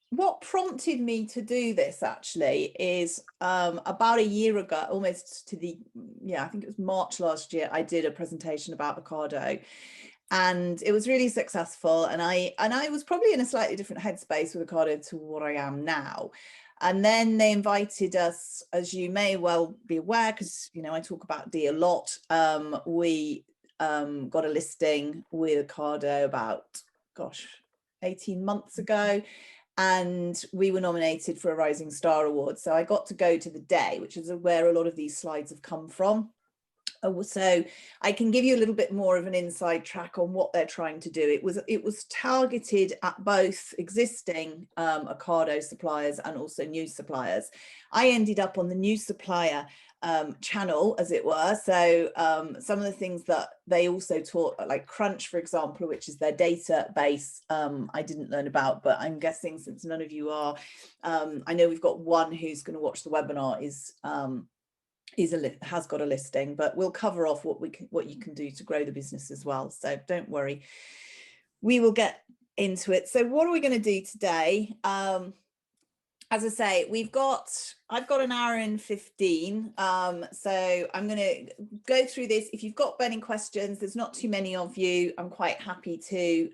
what prompted me to do this actually is about a year ago, almost to the, yeah, I think it was March last year, I did a presentation about Ocado, and it was really successful. And I was probably in a slightly different headspace with Ocado to what I am now. And then they invited us, as you may well be aware, because I talk about D a lot. We got a listing with Ocado about, gosh, 18 months ago, and we were nominated for a Rising Star Award. So I got to go to the day, which is where a lot of these slides have come from. So I can give you a little bit more of an inside track on what they're trying to do. It was targeted at both existing Ocado suppliers and also new suppliers. I ended up on the new supplier channel, as it were. So some of the things that they also taught, like Crunch, for example, which is their database, I didn't learn about, but I'm guessing since none of you are, I know we've got one who's going to watch the webinar has got a listing, but we'll cover off what you can do to grow the business as well. So don't worry, we will get into it. So what are we going to do today? As I say, I've got an hour and 15. So I'm going to go through this. If you've got burning questions, there's not too many of you, I'm quite happy to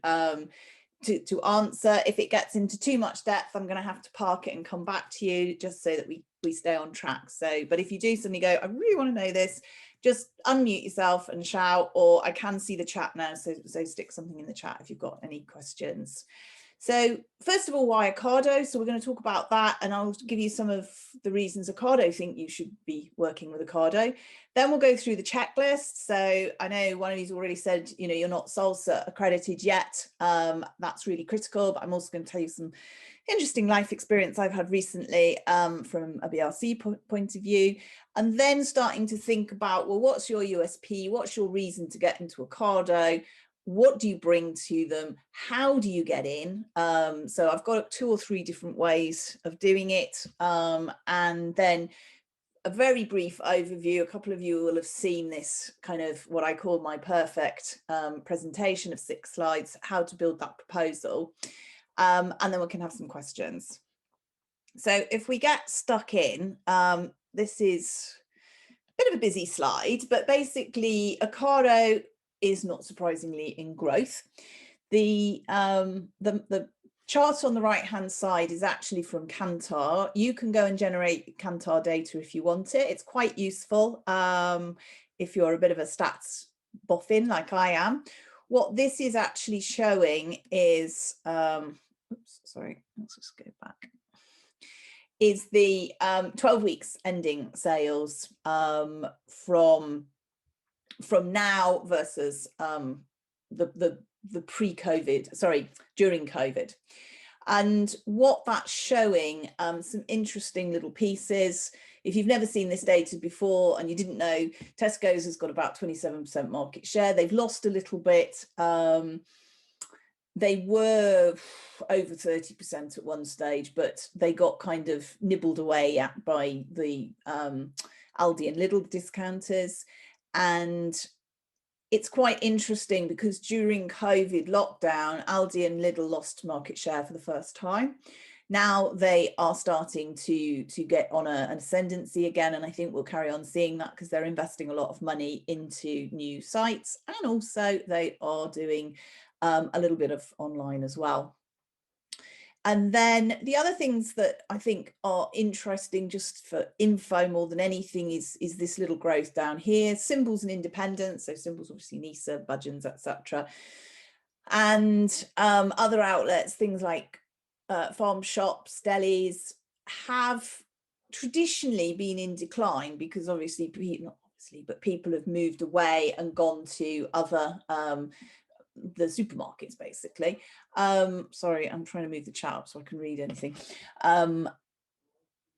answer. If it gets into too much depth, I'm going to have to park it and come back to you, just so that we stay on track. So, but if you do suddenly go, I really want to know this, just unmute yourself and shout, or I can see the chat now, so stick something in the chat if you've got any questions. So first of all, why Ocado? So we're going to talk about that, and I'll give you some of the reasons Ocado think you should be working with Ocado. Then we'll go through the checklist. So I know one of you's already said, you're not SALSA accredited yet. That's really critical, but I'm also going to tell you some interesting life experience I've had recently from a BRC point of view. And then starting to think about, well, what's your USP? What's your reason to get into Ocado? What do you bring to them? How do you get in? So I've got 2 or 3 different ways of doing it. And then a very brief overview. A couple of you will have seen this kind of what I call my perfect presentation of 6 slides, how to build that proposal. And then we can have some questions. So if we get stuck in, this is a bit of a busy slide, but basically Ocado is not surprisingly in growth. The chart on the right hand side is actually from Kantar. You can go and generate Kantar data if you want it. It's quite useful if you're a bit of a stats boffin like I am. What this is actually showing is, oops, sorry, let's just go back, is the 12 weeks ending sales from now versus the pre-COVID, sorry, during COVID. And what that's showing, some interesting little pieces. If you've never seen this data before and you didn't know, Tesco's has got about 27% market share. They've lost a little bit. They were over 30% at one stage, but they got kind of nibbled away at by the Aldi and Lidl discounters. And it's quite interesting because during COVID lockdown, Aldi and Lidl lost market share for the first time. Now they are starting to get on an ascendancy again, and I think we'll carry on seeing that because they're investing a lot of money into new sites, and also they are doing a little bit of online as well. And then the other things that I think are interesting, just for info more than anything, is this little growth down here, symbols and independence. So symbols, obviously Nisa, Budgeons, etc. And other outlets, things like farm shops, delis, have traditionally been in decline because obviously, not obviously, but people have moved away and gone to other the supermarkets, basically. Sorry, I'm trying to move the chat up so I can read anything.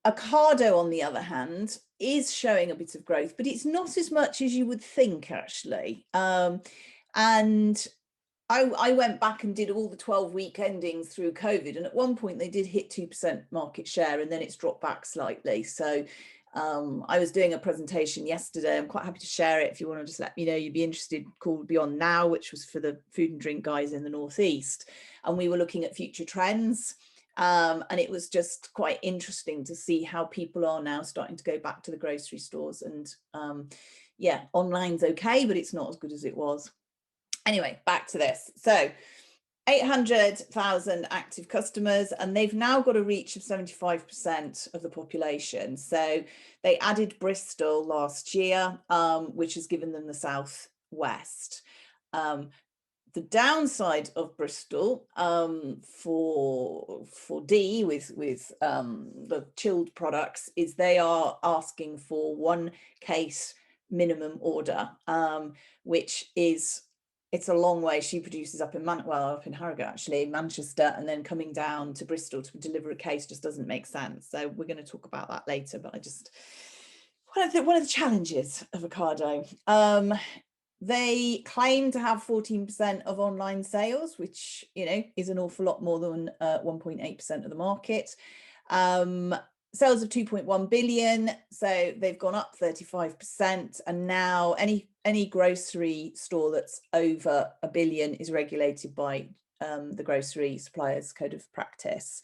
Ocado, on the other hand, is showing a bit of growth, but it's not as much as you would think, actually. And I went back and did all the 12-week endings through COVID, and at one point they did hit 2% market share, and then it's dropped back slightly. So I was doing a presentation yesterday. I'm quite happy to share it if you want to just let me know you'd be interested, called Beyond Now, which was for the food and drink guys in the Northeast. And we were looking at future trends. And it was just quite interesting to see how people are now starting to go back to the grocery stores. And yeah, online's okay, but it's not as good as it was. Anyway, back to this. So 800,000 active customers, and they've now got a reach of 75% of the population. So they added Bristol last year, which has given them the southwest. The downside of Bristol for D with the chilled products is they are asking for 1 case minimum order, which is, it's a long way. She produces up in up in Harrogate, actually, Manchester, and then coming down to Bristol to deliver a case just doesn't make sense. So we're going to talk about that later, but I just, one of the challenges of Ocado. They claim to have 14% of online sales, which, you know, is an awful lot more than 1.8% of the market. Sales of 2.1 billion, so they've gone up 35%, and now any grocery store that's over $1 billion is regulated by the Grocery Suppliers Code of Practice.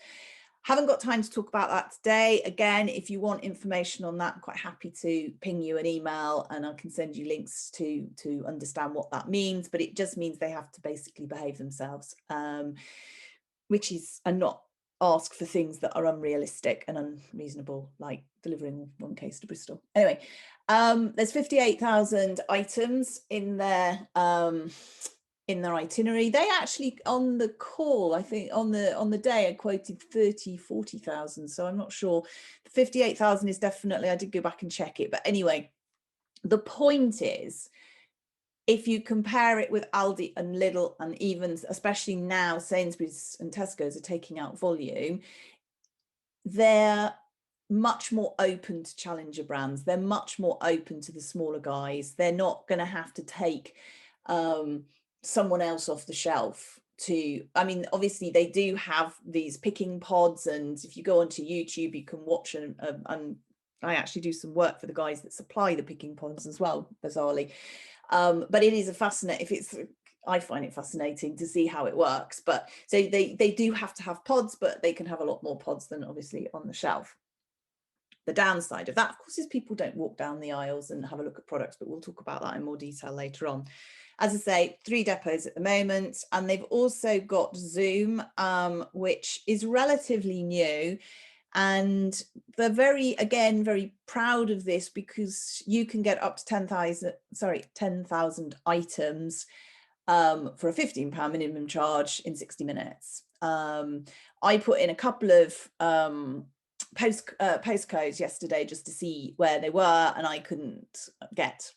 Haven't got time to talk about that today. Again, if you want information on that, I'm quite happy to ping you an email and I can send you links to understand what that means. But it just means they have to basically behave themselves, which is, and not ask for things that are unrealistic and unreasonable, like delivering 1 case to Bristol. Anyway, there's 58,000 items in their itinerary. They actually, on the call, I think on the day, I quoted 40,000. So I'm not sure. 58,000 is definitely, I did go back and check it. But anyway, the point is, if you compare it with Aldi and Lidl, and even especially now Sainsbury's and Tesco's are taking out volume, they're much more open to challenger brands. They're much more open to the smaller guys. They're not going to have to take someone else off the shelf to, I mean, obviously they do have these picking pods, and if you go onto YouTube, you can watch and I actually do some work for the guys that supply the picking pods as well, bizarrely. But it is a fascinating, I find it fascinating to see how it works. But so they do have to have pods, but they can have a lot more pods than obviously on the shelf. The downside of that, of course, is people don't walk down the aisles and have a look at products, but we'll talk about that in more detail later on. As I say, 3 depots at the moment, and they've also got Zoom, which is relatively new. And they're very proud of this, because you can get up to 10,000 items for a £15 minimum charge in 60 minutes. I put in a couple of postcodes yesterday just to see where they were, and I couldn't get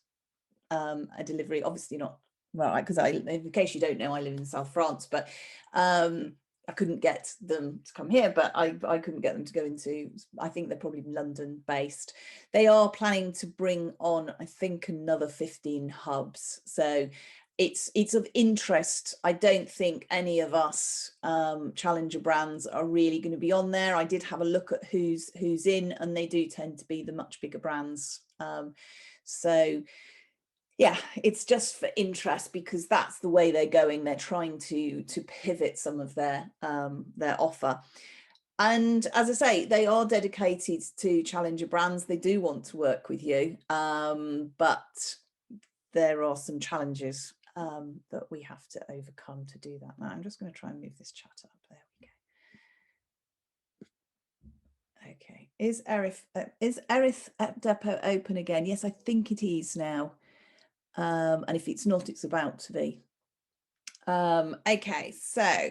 a delivery. Obviously not, well, because in case you don't know, I live in South France, but I couldn't get them to come here, but I couldn't get them to go into, I think they're probably London based. They are planning to bring on, I think, another 15 hubs. So it's of interest. I don't think any of us challenger brands are really going to be on there. I did have a look at who's in, and they do tend to be the much bigger brands. So yeah, it's just for interest, because that's the way they're going. They're trying to pivot some of their offer. And as I say, they are dedicated to challenger brands. They do want to work with you, but there are some challenges that we have to overcome to do that. Now, I'm just going to try and move this chat up. There we go. Okay, is Erith Depot open again? Yes, I think it is now. And if it's not, it's about to be. Okay, so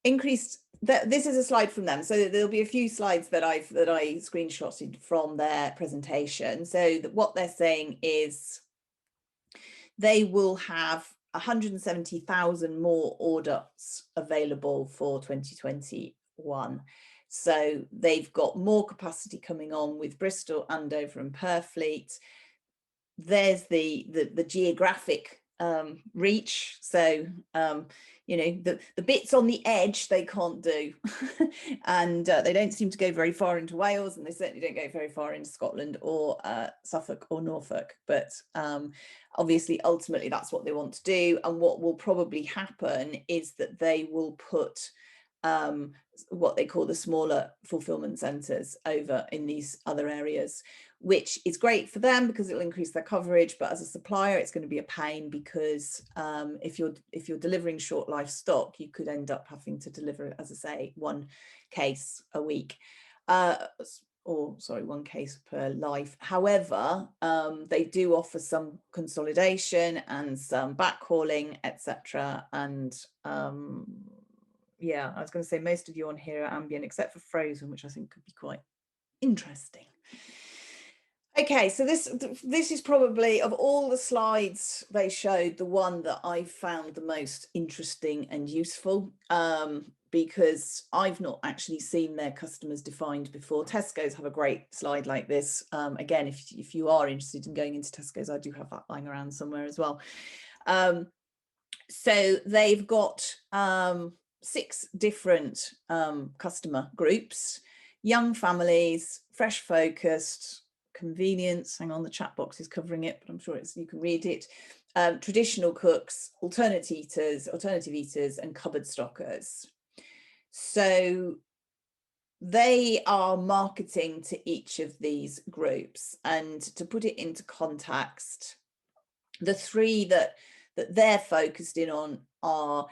increased. This is a slide from them, so there'll be a few slides that I screenshotted from their presentation. So what they're saying is they will have 170,000 more orders available for 2021. So they've got more capacity coming on with Bristol, Andover and Purfleet. There's the geographic reach. So you know, the bits on the edge they can't do. And they don't seem to go very far into Wales, and they certainly don't go very far into Scotland or Suffolk or Norfolk. But obviously, ultimately, that's what they want to do. And what will probably happen is that they will put what they call the smaller fulfillment centres over in these other areas, which is great for them because it'll increase their coverage. But as a supplier, it's going to be a pain because if you're delivering short life stock, you could end up having to deliver, as I say, one case a week. Or sorry, one case per life. However, they do offer some consolidation and some backhauling, etc. And yeah, I was going to say most of you on here are ambient, except for frozen, which I think could be quite interesting. Okay, so this is probably, of all the slides they showed, the one that I found the most interesting and useful, because I've not actually seen their customers defined before. Tesco's have a great slide like this. Again, if you are interested in going into Tesco's, I do have that lying around somewhere as well. So they've got 6 different customer groups: young families, fresh focused, convenience, hang on, the chat box is covering it, but I'm sure you can read it, traditional cooks, alternative eaters, and cupboard stockers. So they are marketing to each of these groups. And to put it into context, the 3 that they're focused in on are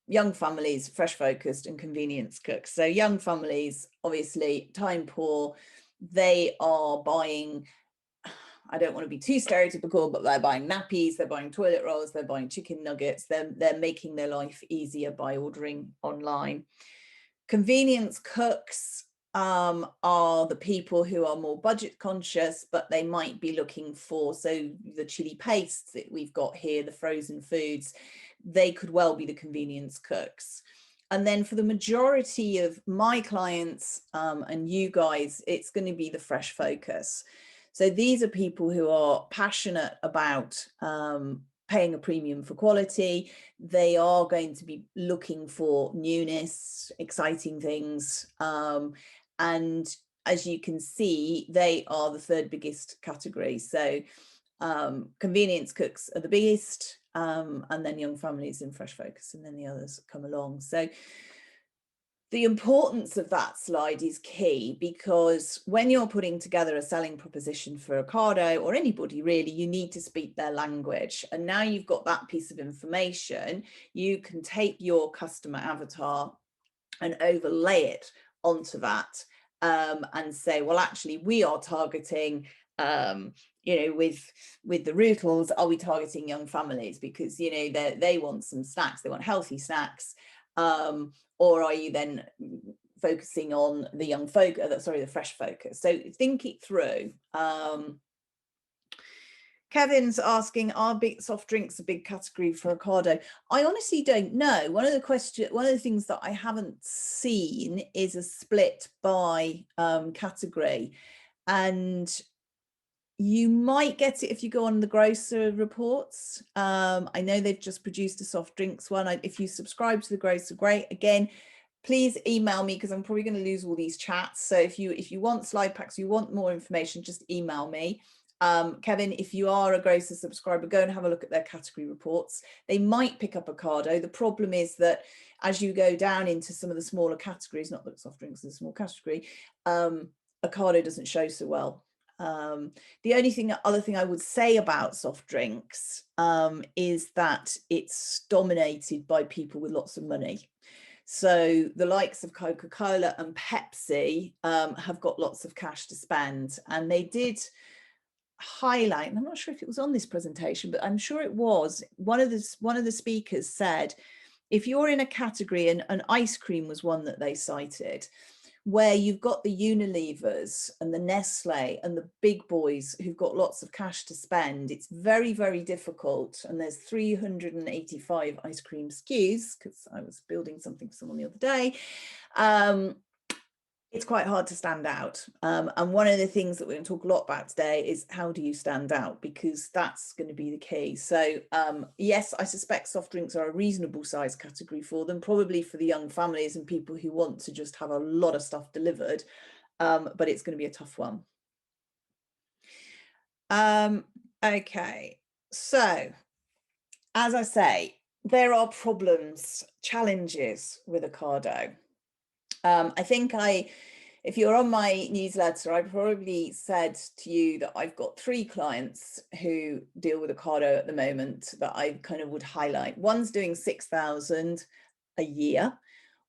young families, fresh focused, and convenience cooks. So young families, obviously time poor, they are buying, I don't want to be too stereotypical, but they're buying nappies, they're buying toilet rolls, they're buying chicken nuggets, they're making their life easier by ordering online. Convenience cooks are the people who are more budget conscious, but they might be looking for, so the chili pastes that we've got here, the frozen foods, they could well be the convenience cooks. And then for the majority of my clients and you guys, it's going to be the fresh focus. So these are people who are passionate about paying a premium for quality. They are going to be looking for newness, exciting things. And as you can see, they are the 3rd biggest category. So convenience cooks are the biggest, and then young families and fresh focus, and then the others come along. So the importance of that slide is key, because when you're putting together a selling proposition for Ocado or anybody really, you need to speak their language. And now you've got that piece of information, you can take your customer avatar and overlay it onto that, and say, well, actually, we are targeting, you know, with the Rootles, are we targeting young families because, you know, they want some snacks, they want healthy snacks. Or are you then focusing on the young folk, the fresh focus? So think it through. Kevin's asking, are big soft drinks a big category for Ocado? I honestly don't know. One of the things that I haven't seen is a split by category, and you might get it if you go on the grocer reports. I know they've just produced a soft drinks one. If you subscribe to the grocer, great. Again, please email me, because I'm probably going to lose all these chats. So if you want slide packs, you want more information, just email me. Kevin, if you are a grocer subscriber, go and have a look at their category reports. They might pick up Ocado. The problem is that as you go down into some of the smaller categories, not that soft drinks is a small category, Ocado doesn't show so well. The only other thing I would say about soft drinks is that it's dominated by people with lots of money. So the likes of Coca-Cola and Pepsi have got lots of cash to spend, and they did highlight, and I'm not sure if it was on this presentation, but I'm sure it was, one of the speakers said, if you're in a category, and ice cream was one that they cited, where you've got the Unilevers and the Nestle and the big boys who've got lots of cash to spend, it's very, very difficult. And there's 385 ice cream SKUs, because I was building something for someone the other day. It's quite hard to stand out. And one of the things that we're going to talk a lot about today is how do you stand out, because that's going to be the key. So yes, I suspect soft drinks are a reasonable size category for them, probably for the young families and people who want to just have a lot of stuff delivered, but it's going to be a tough one. Okay, so as I say, there are problems, challenges with Ocado. I think if you're on my newsletter, I probably said to you that I've got 3 clients who deal with Ocado at the moment that I kind of would highlight. One's doing 6,000 a year,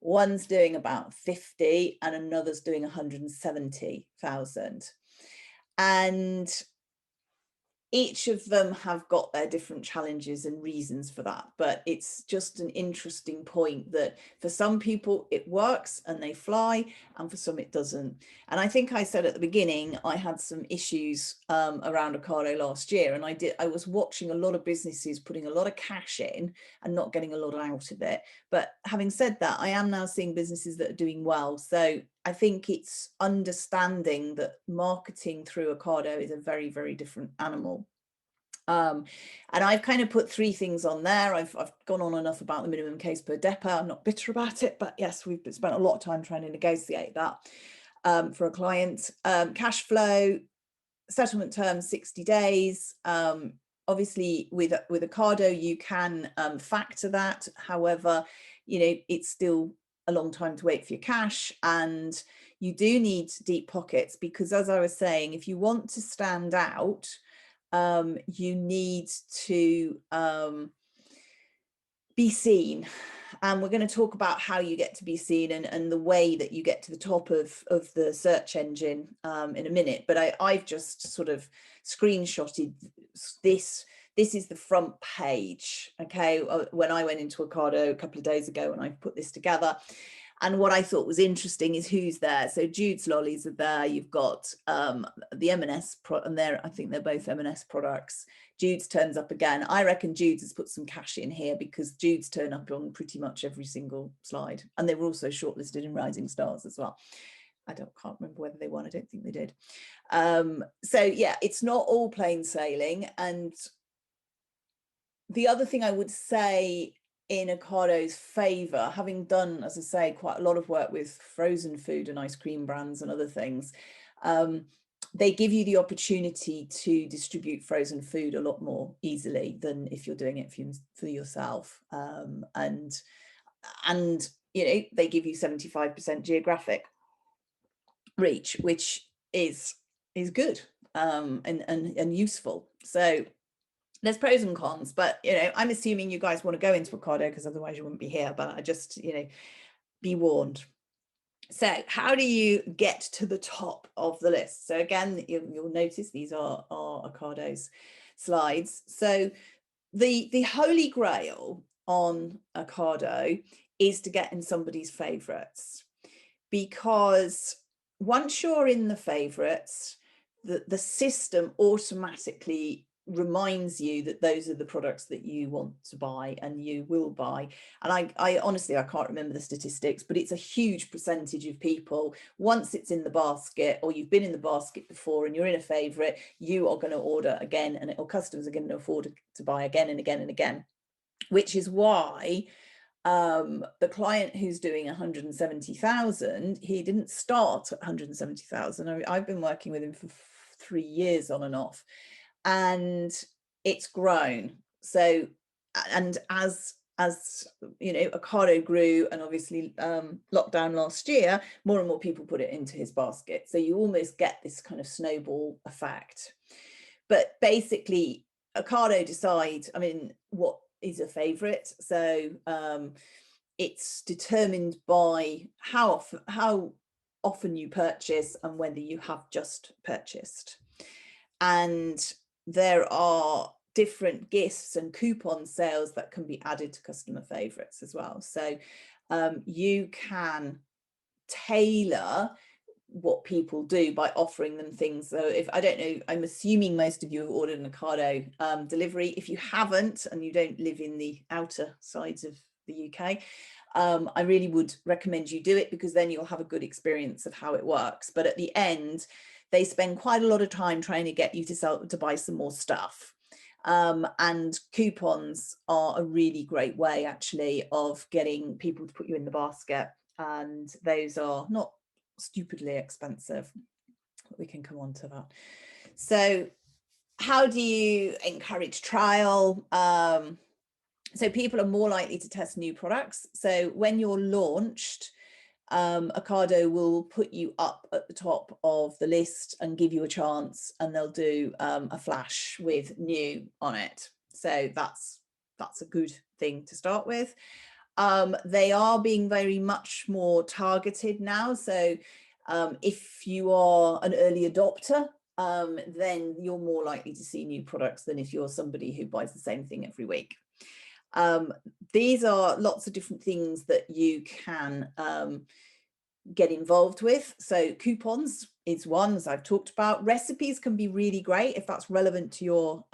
one's doing about 50, and another's doing 170,000. And each of them have got their different challenges and reasons for that, but it's just an interesting point that for some people it works and they fly, and for some it doesn't. And I think I said at the beginning I had some issues around Ocado last year, and I was watching a lot of businesses putting a lot of cash in and not getting a lot out of it. But having said that, I am now seeing businesses that are doing well. So I think it's understanding that marketing through Ocado is a very, very different animal. And I've kind of put 3 things on there. I've gone on enough about the minimum case per depot. I'm not bitter about it, but yes, we've spent a lot of time trying to negotiate that for a client. Cash flow, settlement terms, 60 days. Obviously, with Ocado, you can factor that. However, it's still a long time to wait for your cash, and you do need deep pockets, because as I was saying, if you want to stand out, you need to be seen. And we're going to talk about how you get to be seen and the way that you get to the top of the search engine in a minute. But I've just sort of screenshotted this. This is the front page. Okay, when I went into Ocado a couple of days ago and I put this together. And what I thought was interesting is who's there. So Jude's lollies are there. You've got the M&S, and I think they're both M&S products. Jude's turns up again. I reckon Jude's has put some cash in here, because Jude's turn up on pretty much every single slide. And they were also shortlisted in Rising Stars as well. Can't remember whether they won. I don't think they did. So yeah, it's not all plain sailing. And the other thing I would say in Ocado's favour, having done, as I say, quite a lot of work with frozen food and ice cream brands and other things, they give you the opportunity to distribute frozen food a lot more easily than if you're doing it for yourself. And they give you 75% geographic reach, which is good and useful. So there's pros and cons, but I'm assuming you guys want to go into Ocado, because otherwise you wouldn't be here. But I just be warned. So how do you get to the top of the list? So again, you'll notice these are Ocado's slides. So the holy grail on Ocado is to get in somebody's favorites, because once you're in the favorites, the system automatically reminds you that those are the products that you want to buy and you will buy. And I honestly, I can't remember the statistics, but it's a huge percentage of people, once it's in the basket, or you've been in the basket before and you're in a favorite, you are going to order again, or customers are going to afford to buy again and again and again. Which is why the client who's doing 170,000, he didn't start at 170,000. I've been working with him for 3 years on and off, and it's grown. So, and as Ocado grew, and obviously lockdown last year, more and more people put it into his basket. So you almost get this kind of snowball effect. But basically, Ocado decide, what is a favorite. So it's determined by how often you purchase and whether you have just purchased. And there are different gifts and coupon sales that can be added to customer favorites as well. So you can tailor what people do by offering them things. So if I don't know, I'm assuming most of you have ordered an Ocado delivery. If you haven't, and you don't live in the outer sides of the UK, I really would recommend you do it, because then you'll have a good experience of how it works. But at the end, they spend quite a lot of time trying to get you to buy some more stuff. And coupons are a really great way, actually, of getting people to put you in the basket. And those are not stupidly expensive. We can come on to that. So how do you encourage trial? So people are more likely to test new products. So when you're launched, Ocado will put you up at the top of the list and give you a chance, and they'll do a flash with new on it. So that's a good thing to start with. They are being very much more targeted now. So if you are an early adopter, then you're more likely to see new products than if you're somebody who buys the same thing every week. These are lots of different things that you can get involved with. So coupons is one, as I've talked about. Recipes can be really great if that's relevant to your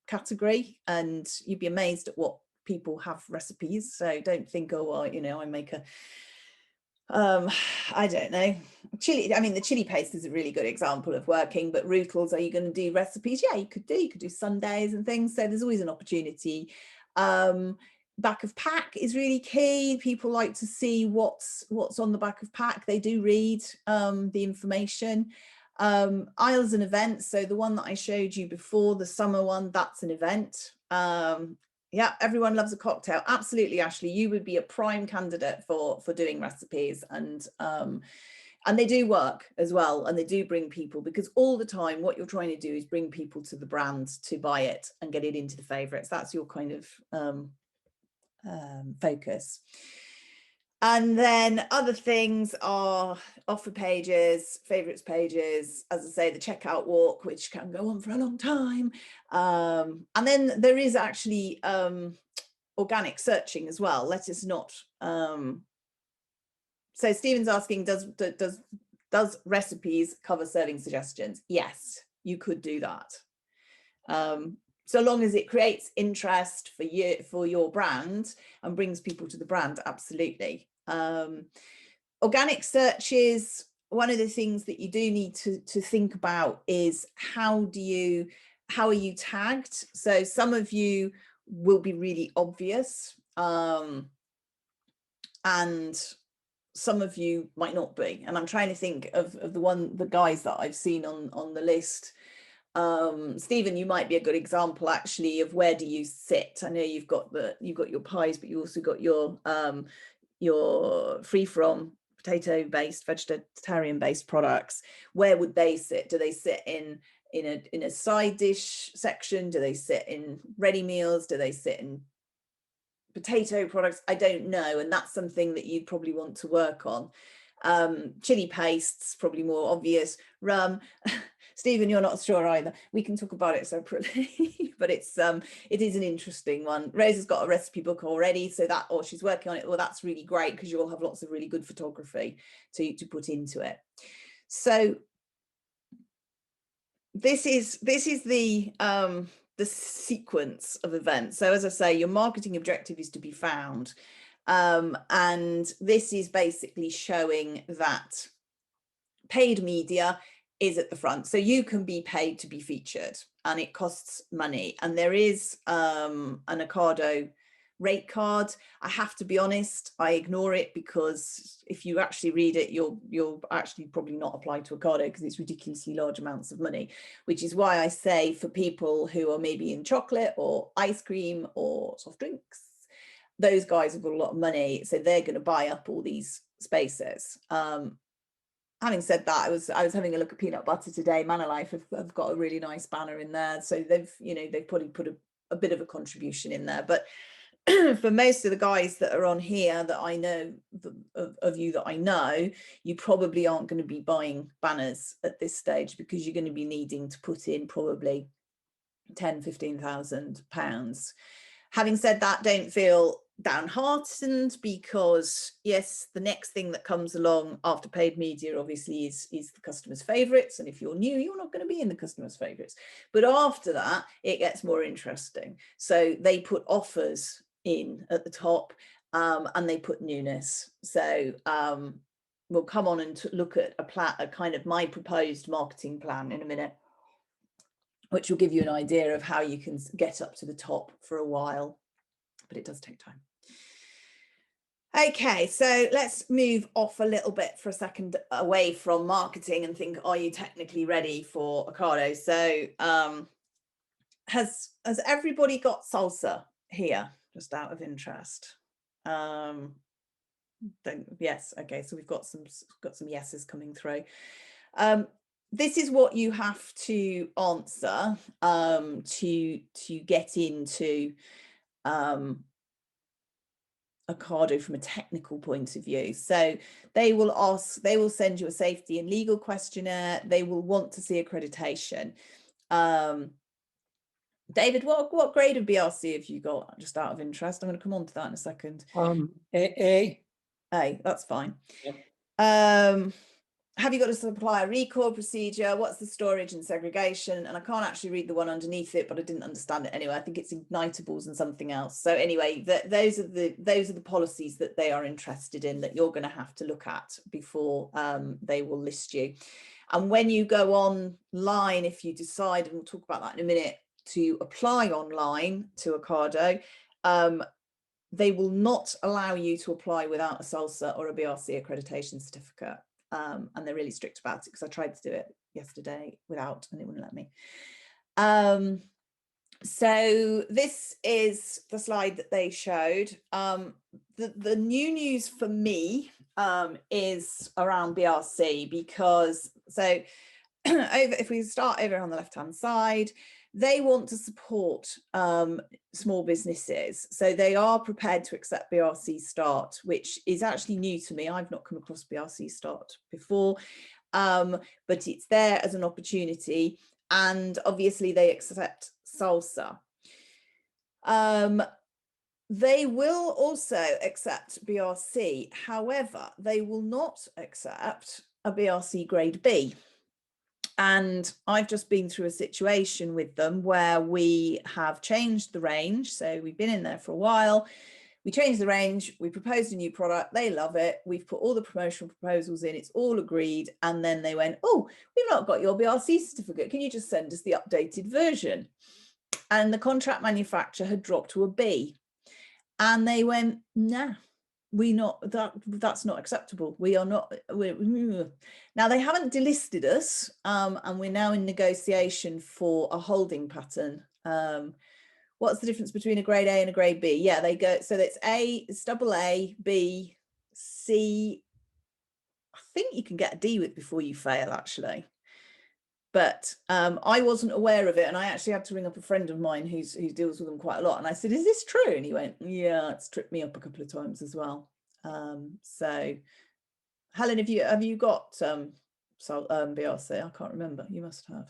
category, and you'd be amazed at what people have recipes. So don't think, oh, well, you know, I make a I don't know, chili. I mean, the chili paste is a really good example of working, but Rootles, are you going to do recipes? Yeah, you could do Sundays and things. So there's always an opportunity. Back of pack is really key. People like to see what's on the back of pack. They do read the information. Aisles and events. So the one that I showed you before, the summer one, that's an event. Yeah, everyone loves a cocktail. Absolutely, Ashley, you would be a prime candidate for doing recipes, and they do work as well, and they do bring people, because all the time what you're trying to do is bring people to the brand to buy it and get it into the favorites. That's your kind of focus. And then other things are offer pages, favorites pages, as I say, the checkout walk, which can go on for a long time. And then there is actually organic searching as well. Let us not. So Stephen's asking, does recipes cover serving suggestions? Yes, you could do that. So long as it creates interest for your brand and brings people to the brand, absolutely. Organic searches, one of the things that you do need to think about is how are you tagged? So some of you will be really obvious, and some of you might not be. And I'm trying to think of the guys that I've seen on the list. Stephen, you might be a good example actually of where do you sit. I know you've got your pies, but you also got your free from potato based, vegetarian based products. Where would they sit? Do they sit in a side dish section? Do they sit in ready meals? Do they sit in potato products? I don't know, and that's something that you'd probably want to work on. Chili pastes, probably more obvious. Rum. Stephen, you're not sure either. We can talk about it separately, but it is an interesting one. Rose has got a recipe book already, so she's working on it. Well, that's really great, because you'll have lots of really good photography to put into it. So this is the sequence of events. So as I say, your marketing objective is to be found. And this is basically showing that paid media is at the front. So you can be paid to be featured, and it costs money. And there is an Ocado rate card. I have to be honest, I ignore it, because if you actually read it, you'll actually probably not apply to Ocado, because it's ridiculously large amounts of money, which is why I say for people who are maybe in chocolate or ice cream or soft drinks, those guys have got a lot of money, so they're going to buy up all these spaces. Having said that, I was having a look at peanut butter today. Manolife have got a really nice banner in there, so they've probably put a bit of a contribution in there. But for most of the guys that are on here that I know, of you that I know, you probably aren't going to be buying banners at this stage, because you're going to be needing to put in probably £10,000-15,000. Having said that, don't feel downhearted, because yes, the next thing that comes along after paid media obviously is the customer's favorites, and if you're new, you're not going to be in the customer's favorites, but after that it gets more interesting. So they put offers in at the top, and they put newness. So we'll come on and look at a kind of my proposed marketing plan in a minute, which will give you an idea of how you can get up to the top for a while, but it does take time. Okay, so let's move off a little bit for a second, away from marketing, and think, are you technically ready for Ocado? So has everybody got salsa here? just out of interest? Yes, okay, so we've got some yeses coming through. This is what you have to answer to get into Ocado from a technical point of view. So they will send you a safety and legal questionnaire. They will want to see accreditation. David, what grade of BRC have you got, just out of interest? I'm going to come on to that in a second. A. That's fine. Yep. Have you got a supplier recall procedure? What's the storage and segregation? And I can't actually read the one underneath it, but I didn't understand it anyway. I think it's ignitables and something else. So anyway, those are the policies that they are interested in, that you're going to have to look at before they will list you. And when you go online, if you decide, and we'll talk about that in a minute, to apply online to Ocado, they will not allow you to apply without a SALSA or a BRC accreditation certificate. And they're really strict about it, because I tried to do it yesterday without, and it wouldn't let me. So this is the slide that they showed. The new news for me is around BRC, because if we start over on the left hand side, they want to support small businesses, so they are prepared to accept BRC Start, which is actually new to me. I've not come across BRC Start before, but it's there as an opportunity, and obviously they accept SALSA. They will also accept BRC, however, they will not accept a BRC grade B. And I've just been through a situation with them where we have changed the range. So we've been in there for a while. We changed the range. We proposed a new product. They love it. We've put all the promotional proposals in. It's all agreed. And then they went, oh, we've not got your BRC certificate. Can you just send us the updated version? And the contract manufacturer had dropped to a B. And they went, nah. That's not acceptable. We are not. Now they haven't delisted us, and we're now in negotiation for a holding pattern. What's the difference between a grade A and a grade B? Yeah, they go. So it's double A, B, C. I think you can get a D with before you fail, actually. But I wasn't aware of it, and I actually had to ring up a friend of mine who deals with them quite a lot, and I said, is this true? And he went, yeah, it's tripped me up a couple of times as well. So Helen, have you got BRC? I can't remember. You must have.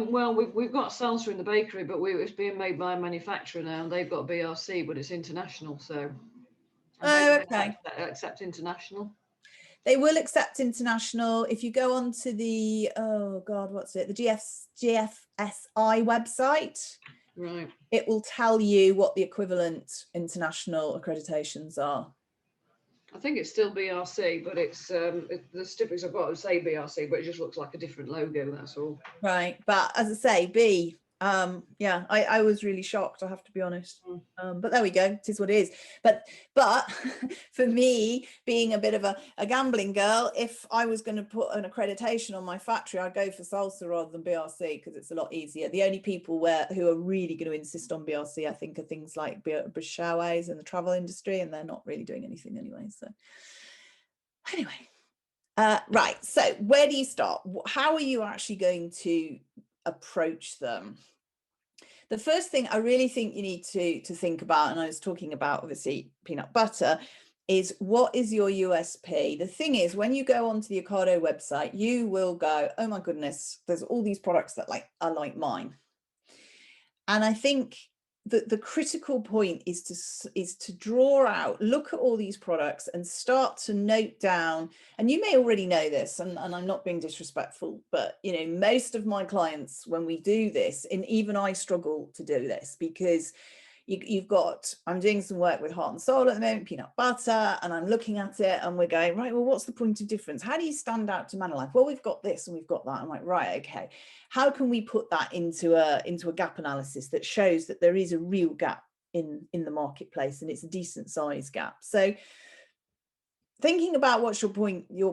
Well, we've got salsa in the bakery, but it's being made by a manufacturer now, and they've got BRC, but it's international, so okay, accept international. They will accept international. If you go on to the, oh God, what's it? The GFSI website. Right. It will tell you what the equivalent international accreditations are. I think it's still BRC, but it's the certificates I've got say BRC, but it just looks like a different logo, that's all. Right. But as I say, B, yeah, I was really shocked, I have to be honest. But there we go, it is what it is. But for me, being a bit of a gambling girl, if I was going to put an accreditation on my factory, I'd go for SALSA rather than BRC, because it's a lot easier. The only people who are really going to insist on BRC, I think, are things like Bishawais in the travel industry, and they're not really doing anything anyway. So anyway, right, so where do you start? How are you actually going to approach them? The first thing I really think you need to think about, and I was talking about obviously peanut butter, is what is your USP? The thing is, when you go onto the Ocado website, you will go, oh my goodness, there's all these products that are like mine. And I think the critical point is to draw out, look at all these products and start to note down, and you may already know this, and I'm not being disrespectful, but you know, most of my clients, when we do this, and even I struggle to do this, because you've got, I'm doing some work with Heart and Soul at the moment, peanut butter, and I'm looking at it and we're going, right, well, what's the point of difference? How do you stand out to Manolife? Well, we've got this and we've got that. I'm like, right, okay. How can we put that into a gap analysis that shows that there is a real gap in the marketplace, and it's a decent size gap? So thinking about what's your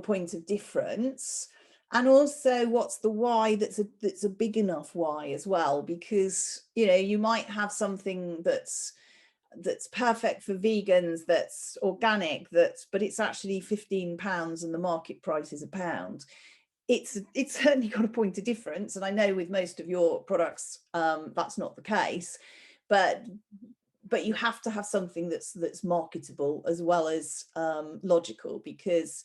point of difference, and also what's the why that's a big enough why as well, because you know, you might have something that's that's perfect for vegans, that's organic, but it's actually £15 and the market price is £1. It's certainly got a point of difference, and I know with most of your products that's not the case, but you have to have something that's marketable as well as logical, because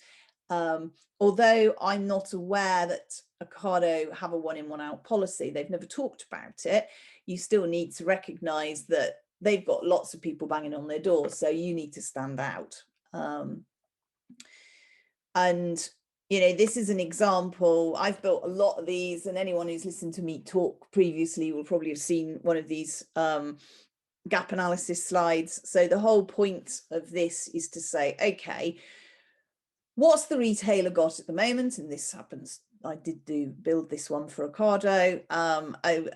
although I'm not aware that Ocado have a 1 in 1 out policy, they've never talked about it, you still need to recognize that they've got lots of people banging on their doors, so you need to stand out. And you know, this is an example. I've built a lot of these, and anyone who's listened to me talk previously will probably have seen one of these gap analysis slides. So the whole point of this is to say, okay, what's the retailer got at the moment? And this happens, I did build this one for Ocado.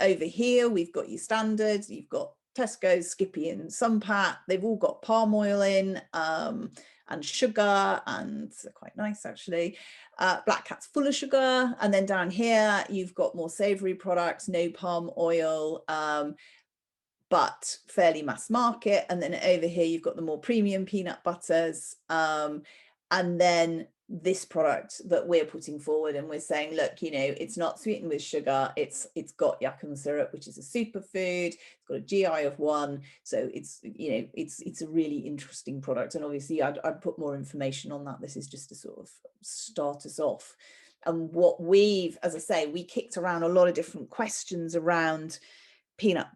Over here, we've got your standards, you've got Tesco, Skippy and Sunpat. They've all got palm oil in and sugar, and they're quite nice actually. Black Cat's full of sugar. And then down here, you've got more savory products, no palm oil, but fairly mass market. And then over here, you've got the more premium peanut butters. And then this product that we're putting forward, and we're saying, look, you know, it's not sweetened with sugar, it's got yucca syrup, which is a superfood, it's got a GI of 1, so it's, you know, it's a really interesting product. And obviously I'd put more information on that. This is just to sort of start us off. And what we've, as I say, we kicked around a lot of different questions around peanut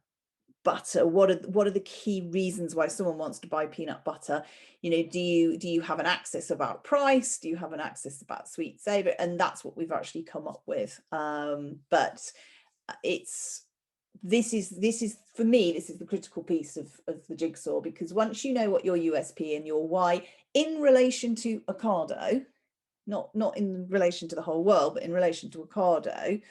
butter. What are the key reasons why someone wants to buy peanut butter? You know, do you have an axis about price? Do you have an axis about sweet savor? And that's what we've actually come up with. But this is for me, this is the critical piece of the jigsaw, because once you know what your USP and your why in relation to Ocado, not in relation to the whole world, but in relation to Ocado,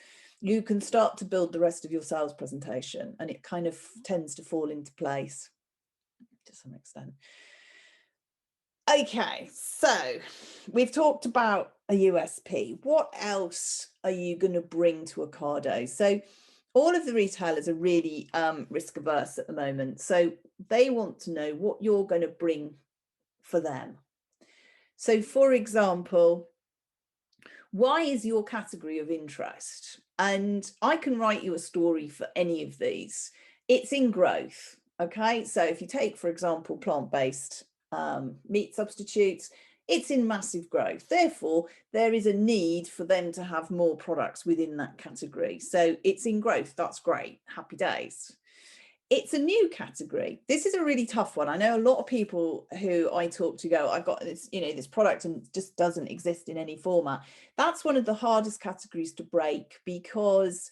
you can start to build the rest of your sales presentation, and it kind of tends to fall into place to some extent. Okay, so we've talked about a USP. What else are you going to bring to Ocado? So all of the retailers are really risk averse at the moment. So they want to know what you're going to bring for them. So for example, why is your category of interest? And I can write you a story for any of these. It's in growth. Okay, so if you take, for example, plant-based meat substitutes, it's in massive growth. Therefore, there is a need for them to have more products within that category. So it's in growth. That's great. Happy days. It's a new category. This is a really tough one. I know a lot of people who I talk to go, I've got this, you know, this product and it just doesn't exist in any format. That's one of the hardest categories to break, because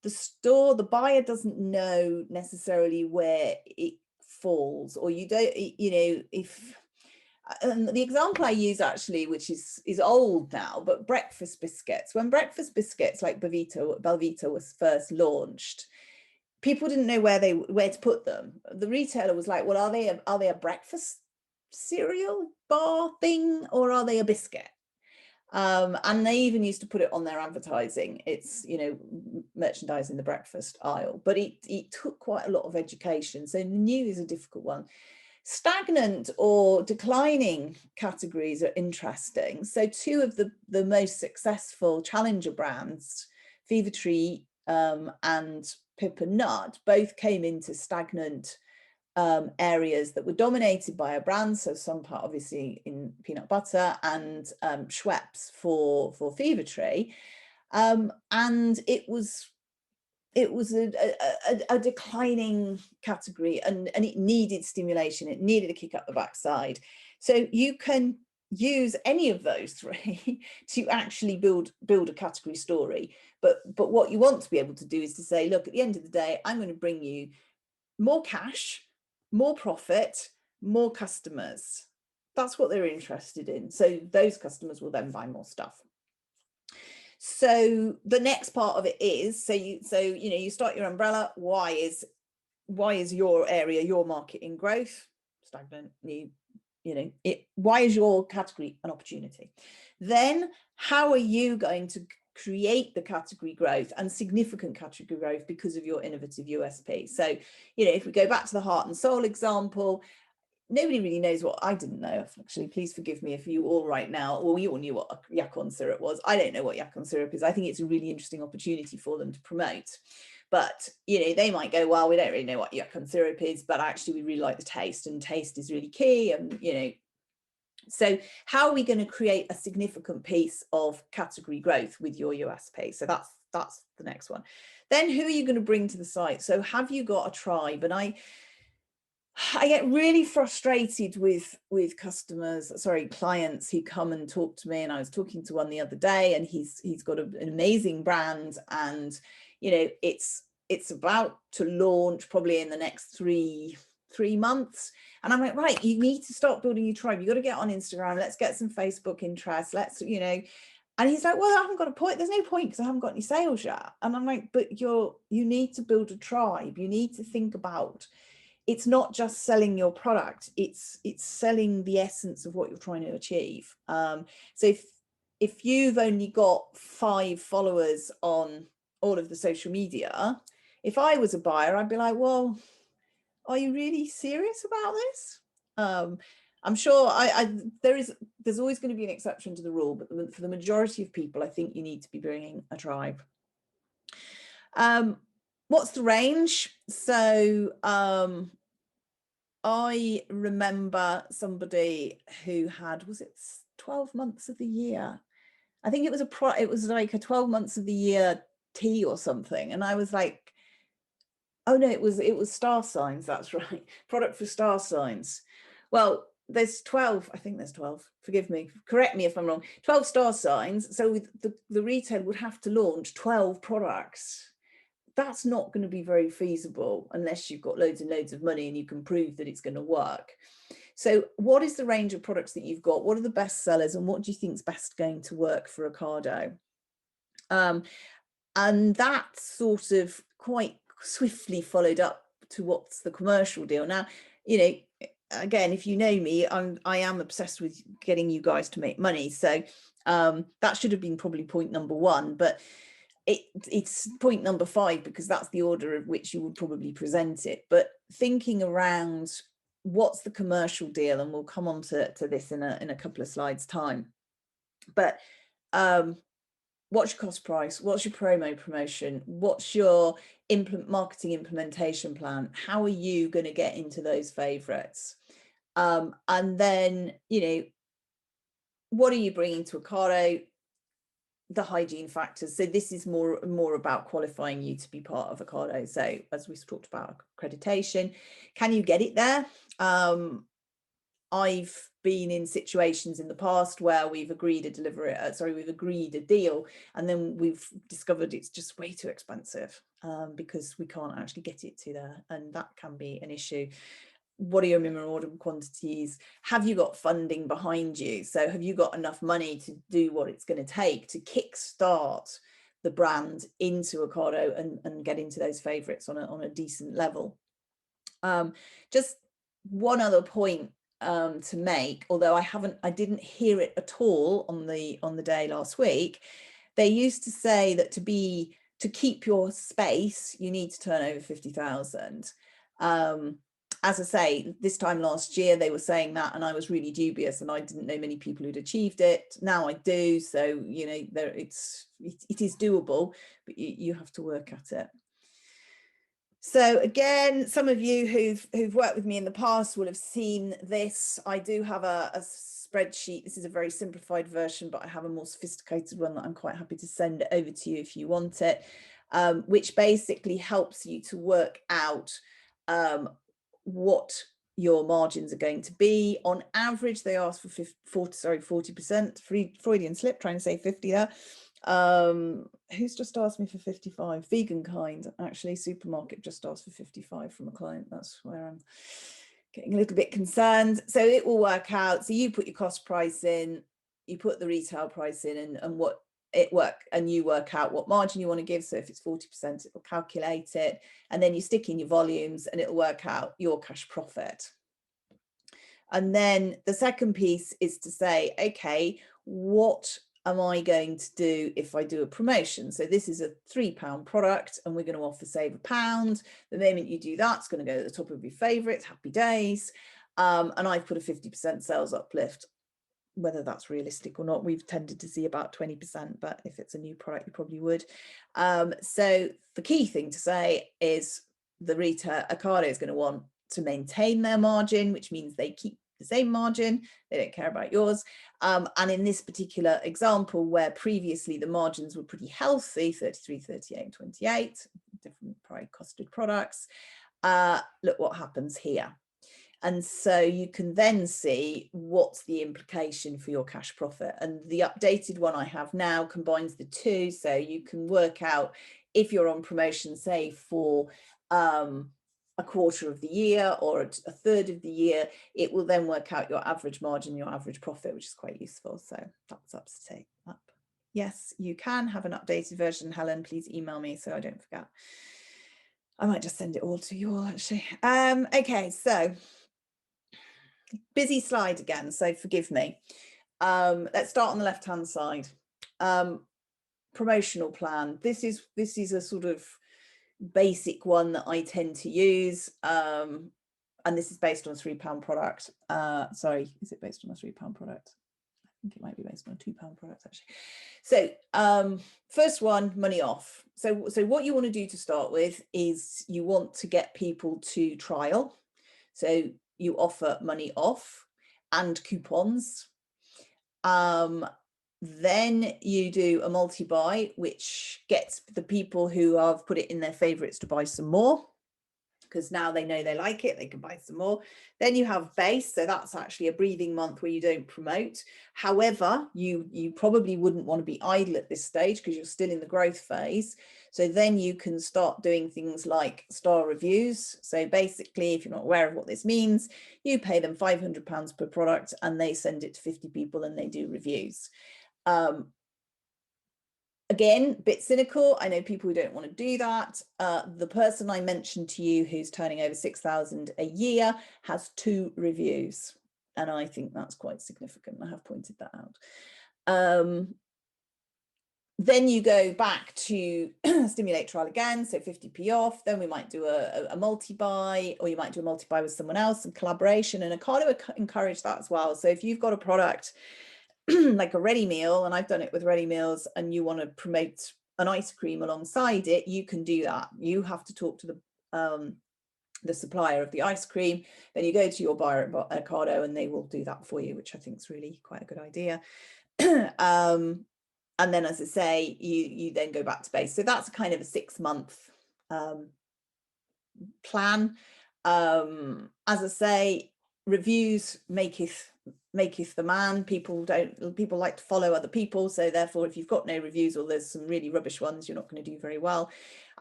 the buyer doesn't know necessarily where it falls, or you don't, you know, if, and the example I use actually, which is old now, but breakfast biscuits. When breakfast biscuits like Belvita was first launched, people didn't know where to put them. The retailer was like, well, are they a breakfast cereal bar thing, or are they a biscuit? And they even used to put it on their advertising. It's, you know, merchandising the breakfast aisle, but it took quite a lot of education. So the new is a difficult one. Stagnant or declining categories are interesting. So two of the most successful challenger brands, Fever Tree and Pip and Nut, both came into stagnant areas that were dominated by a brand. So Sunpat obviously in peanut butter, and Schweppes for Fever Tree, and it was a declining category, and it needed stimulation. It needed a kick up the backside. So you can use any of those three to actually build a category story. But what you want to be able to do is to say, look, at the end of the day, I'm going to bring you more cash, more profit, more customers. That's what they're interested in. So those customers will then buy more stuff. So the next part of it is, so you know, you start your umbrella. Why is your area, your market in growth? Stagnant. Why is your category an opportunity? Then how are you going to create the category growth and significant category growth because of your innovative USP. So, you know, if we go back to the heart and soul example, nobody really knows what I didn't know. Actually, please forgive me if you all right now, well, you all knew what Yakon syrup was. I don't know what Yakon syrup is. I think it's a really interesting opportunity for them to promote. But, you know, they might go, well, we don't really know what Yakon syrup is, but actually we really like the taste, and taste is really key. And, you know, so how are we going to create a significant piece of category growth with your USP? So that's the next one. Then who are you going to bring to the site? So have you got a tribe? And I get really frustrated with clients who come and talk to me. And I was talking to one the other day, and he's got an amazing brand, and you know, it's about to launch probably in the next three months. And I'm like, right, you need to start building your tribe. You got to get on Instagram. Let's get some Facebook interest. Let's, you know. And he's like, well, I haven't got a point. There's no point because I haven't got any sales yet. And I'm like, but you need to build a tribe. You need to think about, it's not just selling your product, it's selling the essence of what you're trying to achieve. So if you've only got 5 followers on all of the social media, if I was a buyer, I'd be like, well, are you really serious about this? I'm sure there's always going to be an exception to the rule, but for the majority of people, I think you need to be bringing a tribe. What's the range? So I remember somebody who had, was it 12 months of the year? I think it was like a 12 months of the year tea or something. And I was like, oh no, it was star signs. That's right. Product for star signs. Well, there's 12, I think there's 12, forgive me, correct me if I'm wrong, 12 star signs. So the retailer would have to launch 12 products. That's not going to be very feasible unless you've got loads and loads of money and you can prove that it's going to work. So what is the range of products that you've got? What are the best sellers, and what do you think is best going to work for Ocado? And that sort of quite swiftly followed up to what's the commercial deal. Now, you know, again, if you know me, I am obsessed with getting you guys to make money. So that should have been probably point number 1, but it's point number 5 because that's the order of which you would probably present it. But thinking around what's the commercial deal, and we'll come on to this in a couple of slides time. But what's your cost price? What's your promotion? What's your marketing implementation plan? How are you going to get into those favorites? And then, you know, what are you bringing to Ocado? The hygiene factors. So this is more about qualifying you to be part of Ocado. So as we've talked about accreditation, can you get it there? I've been in situations in the past where we've agreed a deal, and then we've discovered it's just way too expensive because we can't actually get it to there, and that can be an issue. What are your minimum order quantities? Have you got funding behind you? So have you got enough money to do what it's going to take to kickstart the brand into Ocado and get into those favorites on a decent level? Just one other point to make, although I didn't hear it at all on the day last week. They used to say that to keep your space, you need to turn over 50,000. As I say, this time last year they were saying that, and I was really dubious, and I didn't know many people who'd achieved it. Now I do, so you know, it is doable, but you have to work at it. So again, some of you who've worked with me in the past will have seen this. I do have a spreadsheet. This is a very simplified version, but I have a more sophisticated one that I'm quite happy to send over to you if you want it, which basically helps you to work out what your margins are going to be. On average, they ask for 40%. Freudian slip, trying to say 50 there. Who's just asked me for 55? Vegan Kind, actually. Supermarket just asked for 55 from a client. That's where I'm getting a little bit concerned. So it will work out. So you put your cost price in, you put the retail price in, and what you work out what margin you want to give. So if it's 40%, it will calculate it, and then you stick in your volumes and it'll work out your cash profit. And then the second piece is to say, okay, what am I going to do if I do a promotion? So this is a £3 product and we're going to offer save £1. The moment you do that, it's going to go at the top of your favorites, happy days. And I've put a 50% sales uplift. Whether that's realistic or not, we've tended to see about 20%, but if it's a new product, you probably would. So the key thing to say is the retailer, Ocado, is going to want to maintain their margin, which means they keep the same margin. They don't care about yours. And in this particular example, where previously the margins were pretty healthy, 33, 38, 28, different price costed products, look what happens here. And so you can then see what's the implication for your cash profit. And the updated one I have now combines the two. So you can work out if you're on promotion, say for a quarter of the year or a third of the year, it will then work out your average margin, your average profit, which is quite useful. So that's up to take up. Yes, you can have an updated version. Helen, please email me so I don't forget. I might just send it all to you all, actually. Okay, so busy slide again, so forgive me. Let's start on the left hand side. Promotional plan. This is a sort of basic one that I tend to use, and this is based on a £3 product. Sorry, is it based on a £3 product? I think it might be based on a £2 product, actually. So first one, money off. So what you want to do to start with is you want to get people to trial. So you offer money off and coupons. Then you do a multi-buy, which gets the people who have put it in their favorites to buy some more, because now they know they like it, they can buy some more. Then you have base, so that's actually a breathing month where you don't promote. However, you probably wouldn't want to be idle at this stage because you're still in the growth phase. So then you can start doing things like star reviews. So basically, if you're not aware of what this means, you pay them £500 per product and they send it to 50 people and they do reviews. Again, a bit cynical. I know people who don't want to do that. The person I mentioned to you who's turning over 6,000 a year has 2 reviews. And I think that's quite significant. I have pointed that out. Then you go back to stimulate trial again, so 50p off. Then we might do a multi-buy, or you might do a multi-buy with someone else and collaboration. And Ocado encourage that as well. So if you've got a product like a ready meal, and I've done it with ready meals, and you want to promote an ice cream alongside it, you can do that. You have to talk to the supplier of the ice cream. Then you go to your buyer at Ocado and they will do that for you, which I think is really quite a good idea. And then, as I say, you then go back to base. So that's kind of a 6-month plan. As I say, reviews maketh the man. People like to follow other people, so therefore if you've got no reviews or there's some really rubbish ones, you're not going to do very well.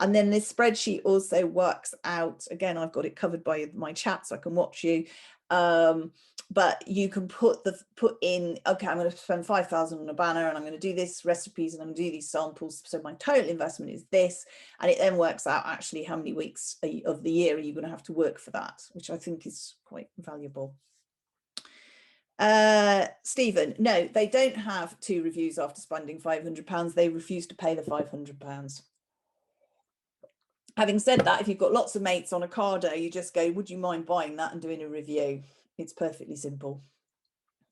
And then this spreadsheet also works out, again, I've got it covered by my chat so I can watch you, but you can put in, okay, I'm going to spend 5,000 on a banner and I'm going to do this recipes and I'm going to do these samples, so my total investment is this, and it then works out actually how many weeks of the year are you going to have to work for that, which I think is quite valuable. Stephen, no, they don't have 2 reviews after spending £500. They refuse to pay the £500. Having said that, if you've got lots of mates on Ocado, you just go, would you mind buying that and doing a review? It's perfectly simple.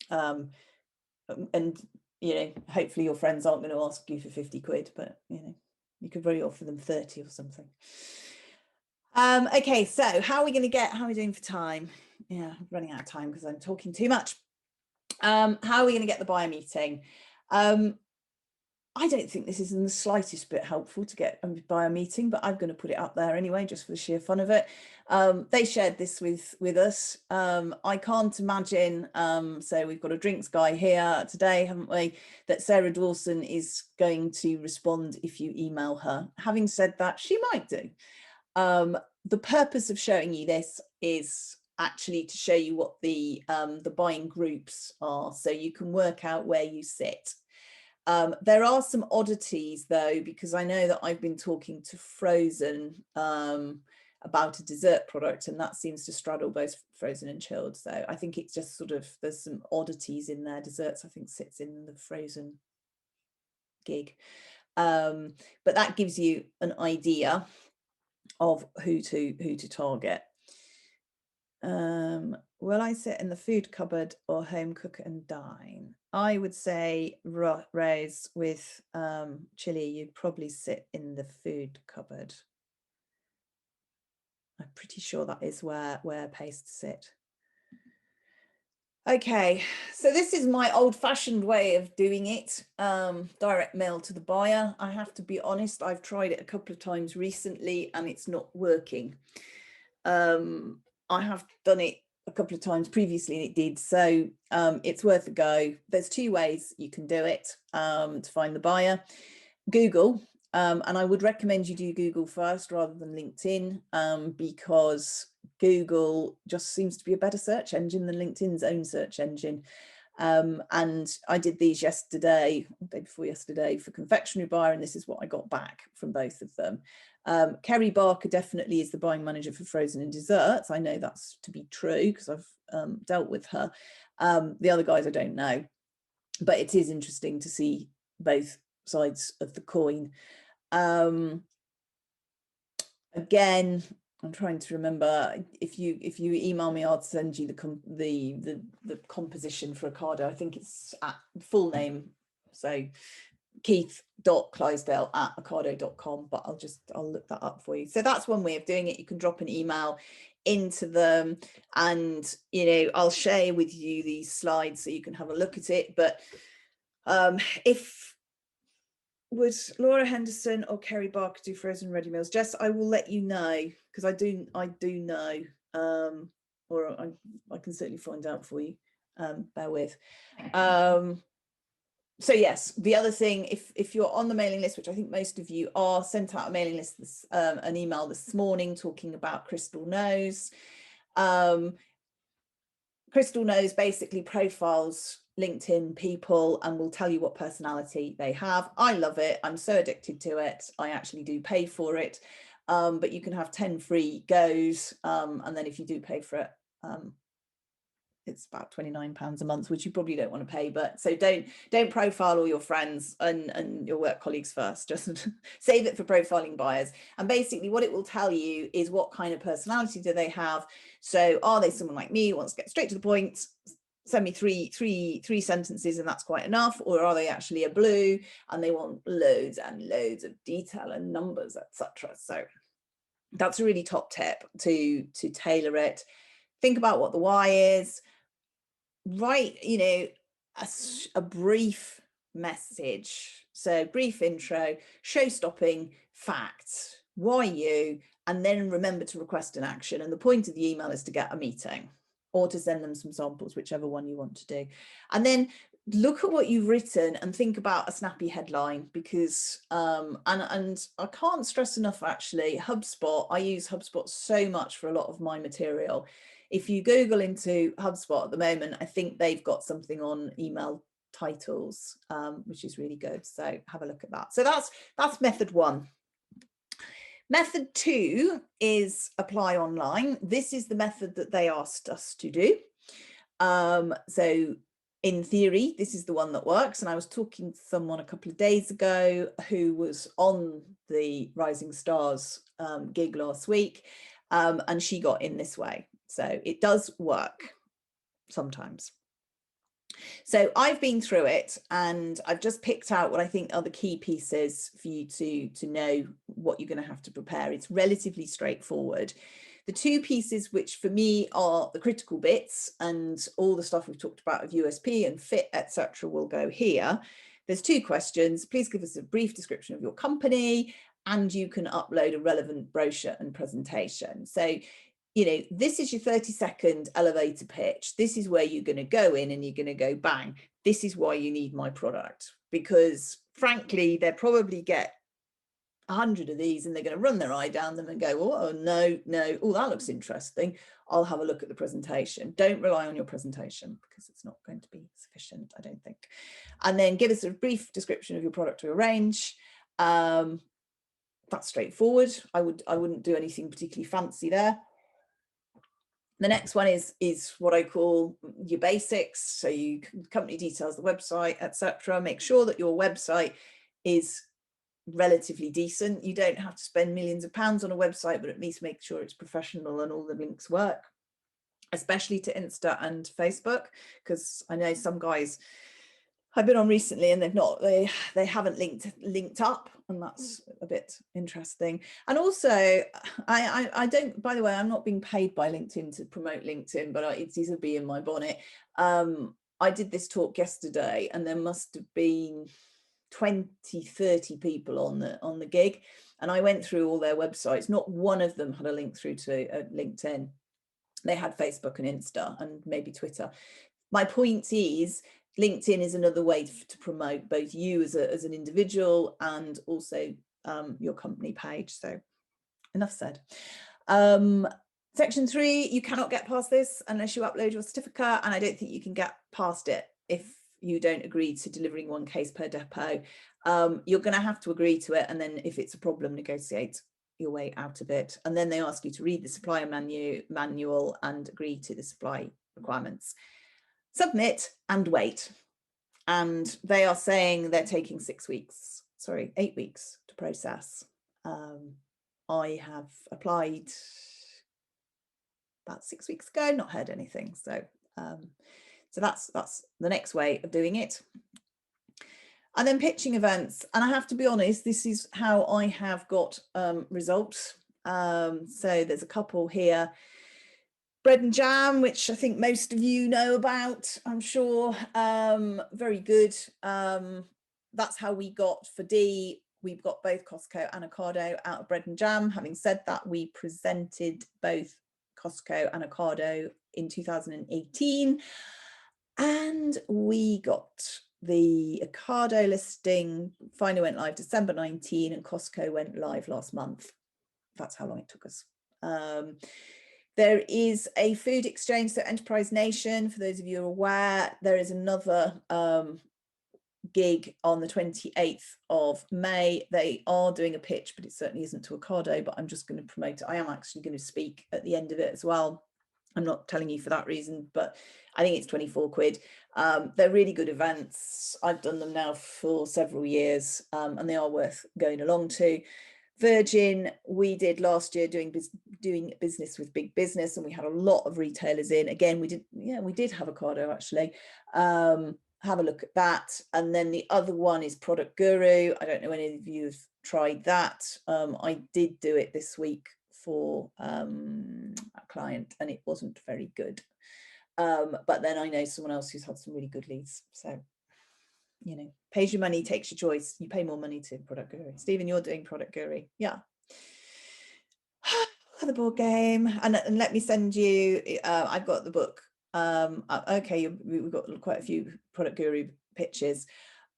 And you know, hopefully your friends aren't going to ask you for 50 quid, but you know, you could really offer them 30 or something. Okay, so how are we doing for time? Yeah, I'm running out of time because I'm talking too much. How are we going to get the buyer meeting? I don't think this is in the slightest bit helpful to get a buyer meeting, but I'm going to put it up there anyway, just for the sheer fun of it. They shared this with us. I can't imagine, so we've got a drinks guy here today, haven't we, that Sarah Dawson is going to respond if you email her. Having said that, she might do. The purpose of showing you this is actually to show you what the buying groups are, so you can work out where you sit. There are some oddities though, because I know that I've been talking to Frozen about a dessert product, and that seems to straddle both frozen and chilled. So I think it's just sort of, there's some oddities in there. Desserts, I think, sits in the frozen gig. But that gives you an idea of who to target. Will I sit in the food cupboard or home cook and dine? I would say, Rose, with chili, you'd probably sit in the food cupboard. I'm pretty sure that is where pastes sit. Okay, so this is my old-fashioned way of doing it, direct mail to the buyer. I have to be honest, I've tried it a couple of times recently and it's not working. I have done it a couple of times previously and it did, so it's worth a go. There's two ways you can do it to find the buyer. Google, and I would recommend you do Google first rather than LinkedIn, because Google just seems to be a better search engine than LinkedIn's own search engine. And I did these yesterday, or day before yesterday, for confectionery buyer, and this is what I got back from both of them. Kerry Barker definitely is the buying manager for frozen and desserts. I know that's to be true because I've dealt with her. The other guys I don't know, but it is interesting to see both sides of the coin. Again, I'm trying to remember, if you email me, I'll send you the composition for Ocado. I think it's at full name, so keith.clydesdale@ocado.com, but I'll look that up for you. So that's one way of doing it. You can drop an email into them, and I'll share with you these slides so you can have a look at it. But would Laura Henderson or Kerry Barker do frozen ready meals? Jess, I will let you know, because I do know, or I can certainly find out for you. Bear with. So yes, the other thing, if you're on the mailing list, which I think most of you are, sent out a mailing list, an email this morning talking about Crystal Knows. Crystal Knows basically profiles LinkedIn people and will tell you what personality they have. I love it. I'm so addicted to it. I actually do pay for it, but you can have 10 free goes, and then if you do pay for it, it's about £29 a month, which you probably don't want to pay. But so don't profile all your friends and your work colleagues first. Just save it for profiling buyers. And basically what it will tell you is what kind of personality do they have. So are they someone like me who wants to get straight to the point, send me three sentences and that's quite enough? Or are they actually a blue and they want loads and loads of detail and numbers, etc.? So that's a really top tip to tailor it. Think about what the why is. Write, a brief message. So brief intro, show-stopping facts, why you, and then remember to request an action. And the point of the email is to get a meeting or to send them some samples, whichever one you want to do. And then look at what you've written and think about a snappy headline, because and I can't stress enough, actually, HubSpot. I use HubSpot so much for a lot of my material. If you Google into HubSpot at the moment, I think they've got something on email titles, which is really good. So have a look at that. So that's method one. Method two is apply online. This is the method that they asked us to do. So in theory, this is the one that works. And I was talking to someone a couple of days ago who was on the Rising Stars gig last week, and she got in this way. So it does work sometimes. So I've been through it and I've just picked out what I think are the key pieces for you to know what you're going to have to prepare. It's relatively straightforward. The two pieces which for me are the critical bits, and all the stuff we've talked about of USP and fit, etc., will go here. There's two questions. Please give us a brief description of your company, and you can upload a relevant brochure and presentation. So this is your 30-second elevator pitch. This is where you're going to go in and you're going to go bang. This is why you need my product, because frankly, they'll probably get 100 of these and they're going to run their eye down them and go, oh, no, oh, that looks interesting. I'll have a look at the presentation. Don't rely on your presentation because it's not going to be sufficient, I don't think. And then give us a brief description of your product or your range. That's straightforward. I wouldn't do anything particularly fancy there. The next one is what I call your basics. So you company details, the website, etc. Make sure that your website is relatively decent. You don't have to spend millions of pounds on a website, but at least make sure it's professional and all the links work, especially to Insta and Facebook, because I know some guys I've been on recently and they haven't linked up, and that's a bit interesting. And also I don't, by the way, I'm not being paid by LinkedIn to promote LinkedIn, but it's easy to be in my bonnet. I did this talk yesterday and there must have been 20-30 people on the gig, and I went through all their websites. Not one of them had a link through to LinkedIn. They had Facebook and Insta and maybe Twitter. My point is, LinkedIn is another way to promote both you as an individual and also your company page. So enough said. Section 3, you cannot get past this unless you upload your certificate, and I don't think you can get past it if you don't agree to delivering 1 case per depot. You're going to have to agree to it, and then if it's a problem, negotiate your way out of it. And then they ask you to read the supplier manual and agree to the supply requirements. Submit and wait. And they are saying they're taking 8 weeks to process. I have applied about 6 weeks ago, not heard anything. So that's the next way of doing it. And then pitching events. And I have to be honest, this is how I have got results. So there's a couple here. Bread and Jam, which I think most of you know about, I'm sure. Very good. That's how we got for D. We've got both Costco and Ocado out of Bread and Jam. Having said that, we presented both Costco and Ocado in 2018. And we got the Ocado listing finally went live December 19, and Costco went live last month. That's how long it took us. There is a food exchange, so Enterprise Nation, for those of you who are aware, there is another gig on the 28th of May. They are doing a pitch, but it certainly isn't to Ocado, but I'm just going to promote it. I am actually going to speak at the end of it as well. I'm not telling you for that reason, but I think it's 24 quid. They're really good events. I've done them now for several years, and they are worth going along to. Virgin, we did last year doing business with big business, and we had a lot of retailers in. Again, we did have Ocado actually. Have a look at that. And then the other one is Product Guru. I don't know any of you have tried that. I did do it this week for a client, and it wasn't very good. But then I know someone else who's had some really good leads. So, you know, pays your money, takes your choice. You pay more money to Product Guru. Stephen, you're doing Product Guru. Yeah. The board game. And let me send you, I've got the book. Okay, we've got quite a few Product Guru pitches.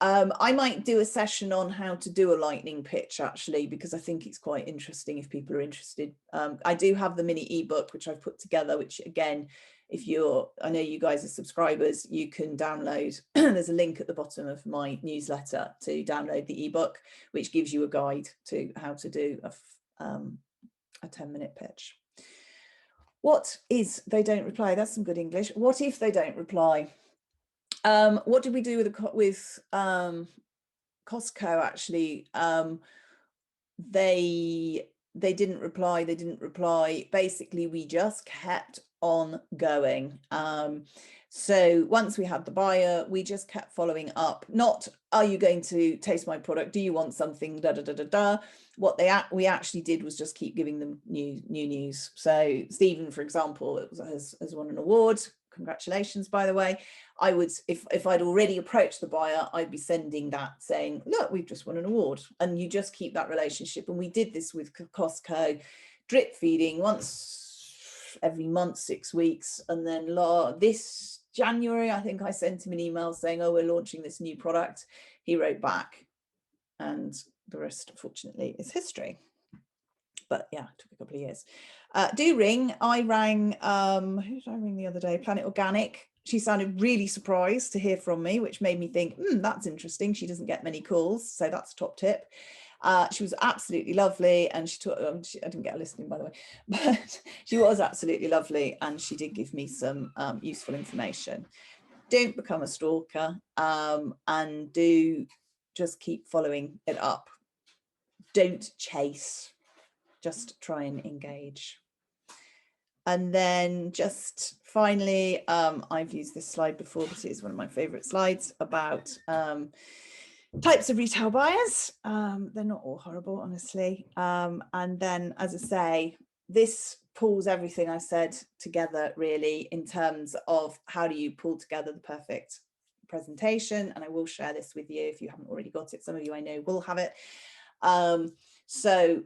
I might do a session on how to do a lightning pitch actually, because I think it's quite interesting if people are interested. I do have the mini ebook which I've put together, which again, if I know you guys are subscribers, you can download. There's a link at the bottom of my newsletter to download the ebook, which gives you a guide to how to do a 10-minute pitch. What is they don't reply? That's some good English. What if they don't reply? What did we do with Costco actually? They didn't reply. Basically, we just kept on going. So once we had the buyer, we just kept following up. Not, are you going to taste my product? Do you want something? Da da da da da. What we actually did was just keep giving them new news. So Stephen, for example, has won an award. Congratulations, by the way. I would, if I'd already approached the buyer, I'd be sending that saying, look, we've just won an award. And you just keep that relationship. And we did this with Costco, drip feeding once every month, 6 weeks. And then this January, I think I sent him an email saying, oh, we're launching this new product. He wrote back, and the rest, unfortunately, is history. But yeah, it took a couple of years. Do ring. I rang, who did I ring the other day? Planet Organic. She sounded really surprised to hear from me, which made me think, that's interesting. She doesn't get many calls, so that's a top tip. She was absolutely lovely, and she took, I didn't get a listening, by the way, but she was absolutely lovely, and she did give me some useful information. Don't become a stalker, and do just keep following it up. Don't chase, just try and engage. And then just finally, I've used this slide before, but it is one of my favorite slides about types of retail buyers. They're not all horrible, honestly. And then, as I say, this pulls everything I said together really in terms of how do you pull together the perfect presentation. And I will share this with you if you haven't already got it. Some of you I know will have it. So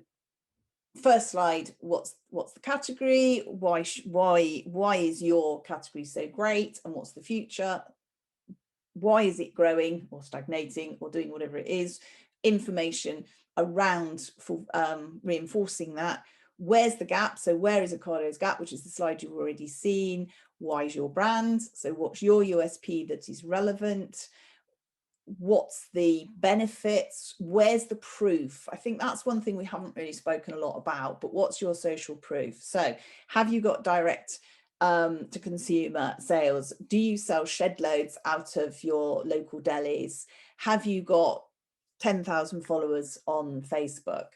first slide, what's the category? Why is your category so great? And what's the future? Why is it growing or stagnating or doing whatever it is? Information around for reinforcing that. Where's the gap? So where is Ocado's gap, which is the slide you've already seen? Why is your brand? So what's your USP that is relevant? What's the benefits? Where's the proof? I think that's one thing we haven't really spoken a lot about, but what's your social proof? So have you got direct to consumer sales? Do you sell shed loads out of your local delis? Have you got 10,000 followers on Facebook?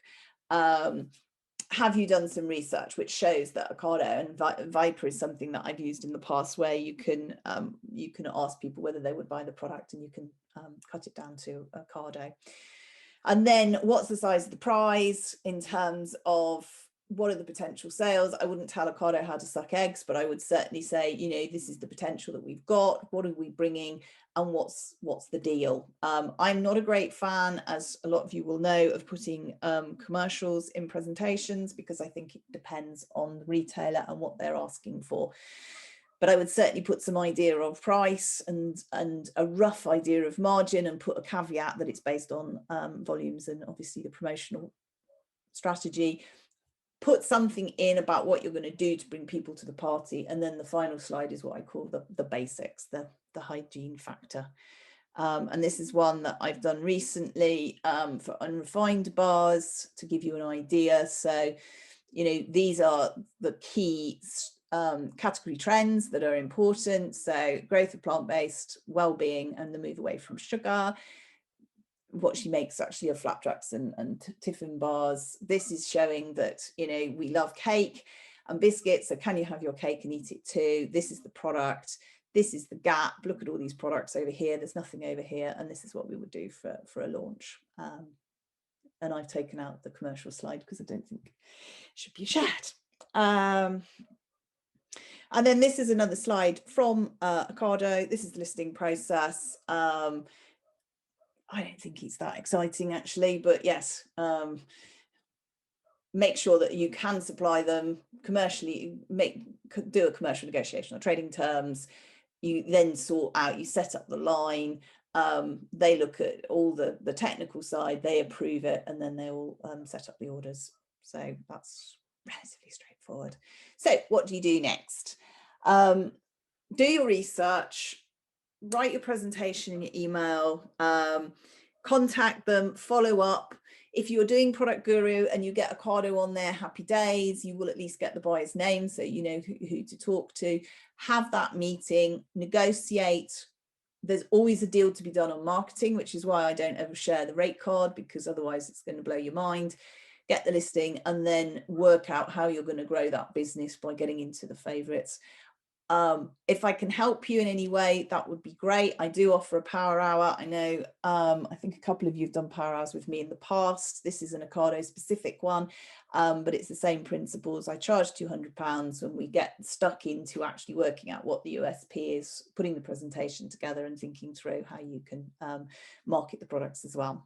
Have you done some research which shows that Ocado and Viper is something that I've used in the past, where you can ask people whether they would buy the product, and you can cut it down to Ocado. And then what's the size of the prize in terms of what are the potential sales? I wouldn't tell Ocado how to suck eggs, but I would certainly say, you know, this is the potential that we've got. What are we bringing? And what's the deal? I'm not a great fan, as a lot of you will know, of putting commercials in presentations, because I think it depends on the retailer and what they're asking for. But I would certainly put some idea of price and a rough idea of margin, and put a caveat that it's based on volumes and obviously the promotional strategy. Put something in about what you're going to do to bring people to the party. And then the final slide is what I call the basics, the hygiene factor. And this is one that I've done recently for unrefined bars, to give you an idea. So, you know, these are the key category trends that are important. So growth of plant-based, well-being, and the move away from sugar. What she makes actually are flapjacks and tiffin bars. This is showing that, you know, we love cake and biscuits, so can you have your cake and eat it too? This is the product, this is the gap. Look at all these products over here, there's nothing over here, and this is what we would do for a launch. And I've taken out the commercial slide because I don't think it should be shared. And then this is another slide from Ocado. This is the listing process. I don't think it's that exciting actually, but yes, make sure that you can supply them commercially, do a commercial negotiation or trading terms. You then sort out, you set up the line, they look at all the technical side, they approve it, and then they all set up the orders. So that's relatively straightforward. So what do you do next? Do your research, write your presentation in your email, contact them, follow up. If you're doing Product Guru and you get Ocado on there, happy days, you will at least get the buyer's name, so you know who to talk to. Have that meeting, negotiate. There's always a deal to be done on marketing, which is why I don't ever share the rate card, because otherwise it's going to blow your mind. Get the listing and then work out how you're going to grow that business by getting into the favorites. If I can help you in any way, that would be great. I do offer a power hour. I know, I think a couple of you have done power hours with me in the past. This is an Ocado specific one, but it's the same principles. I charge £200 when we get stuck into actually working out what the USP is, putting the presentation together and thinking through how you can market the products as well.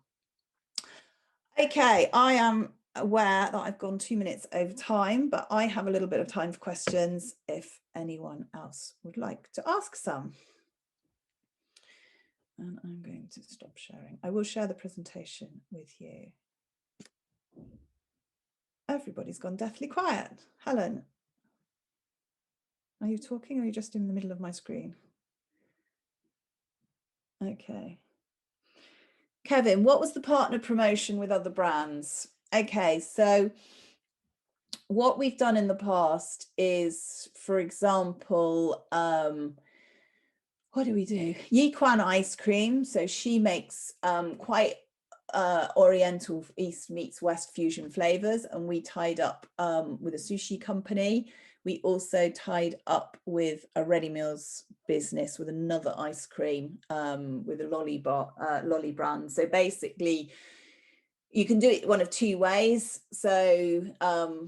Okay, I am aware that I've gone 2 minutes over time, but I have a little bit of time for questions if anyone else would like to ask some. And I'm going to stop sharing. I will share the presentation with you. Everybody's gone deathly quiet. Helen, are you talking or are you just in the middle of my screen? Okay. Kevin, what was the partner promotion with other brands? Okay, so what we've done in the past is, for example, what do we do? Yi Kwan ice cream. So she makes quite Oriental East meets West fusion flavors, and we tied up with a sushi company. We also tied up with a ready meals business with another ice cream with a lolly brand. So basically, you can do it one of two ways. So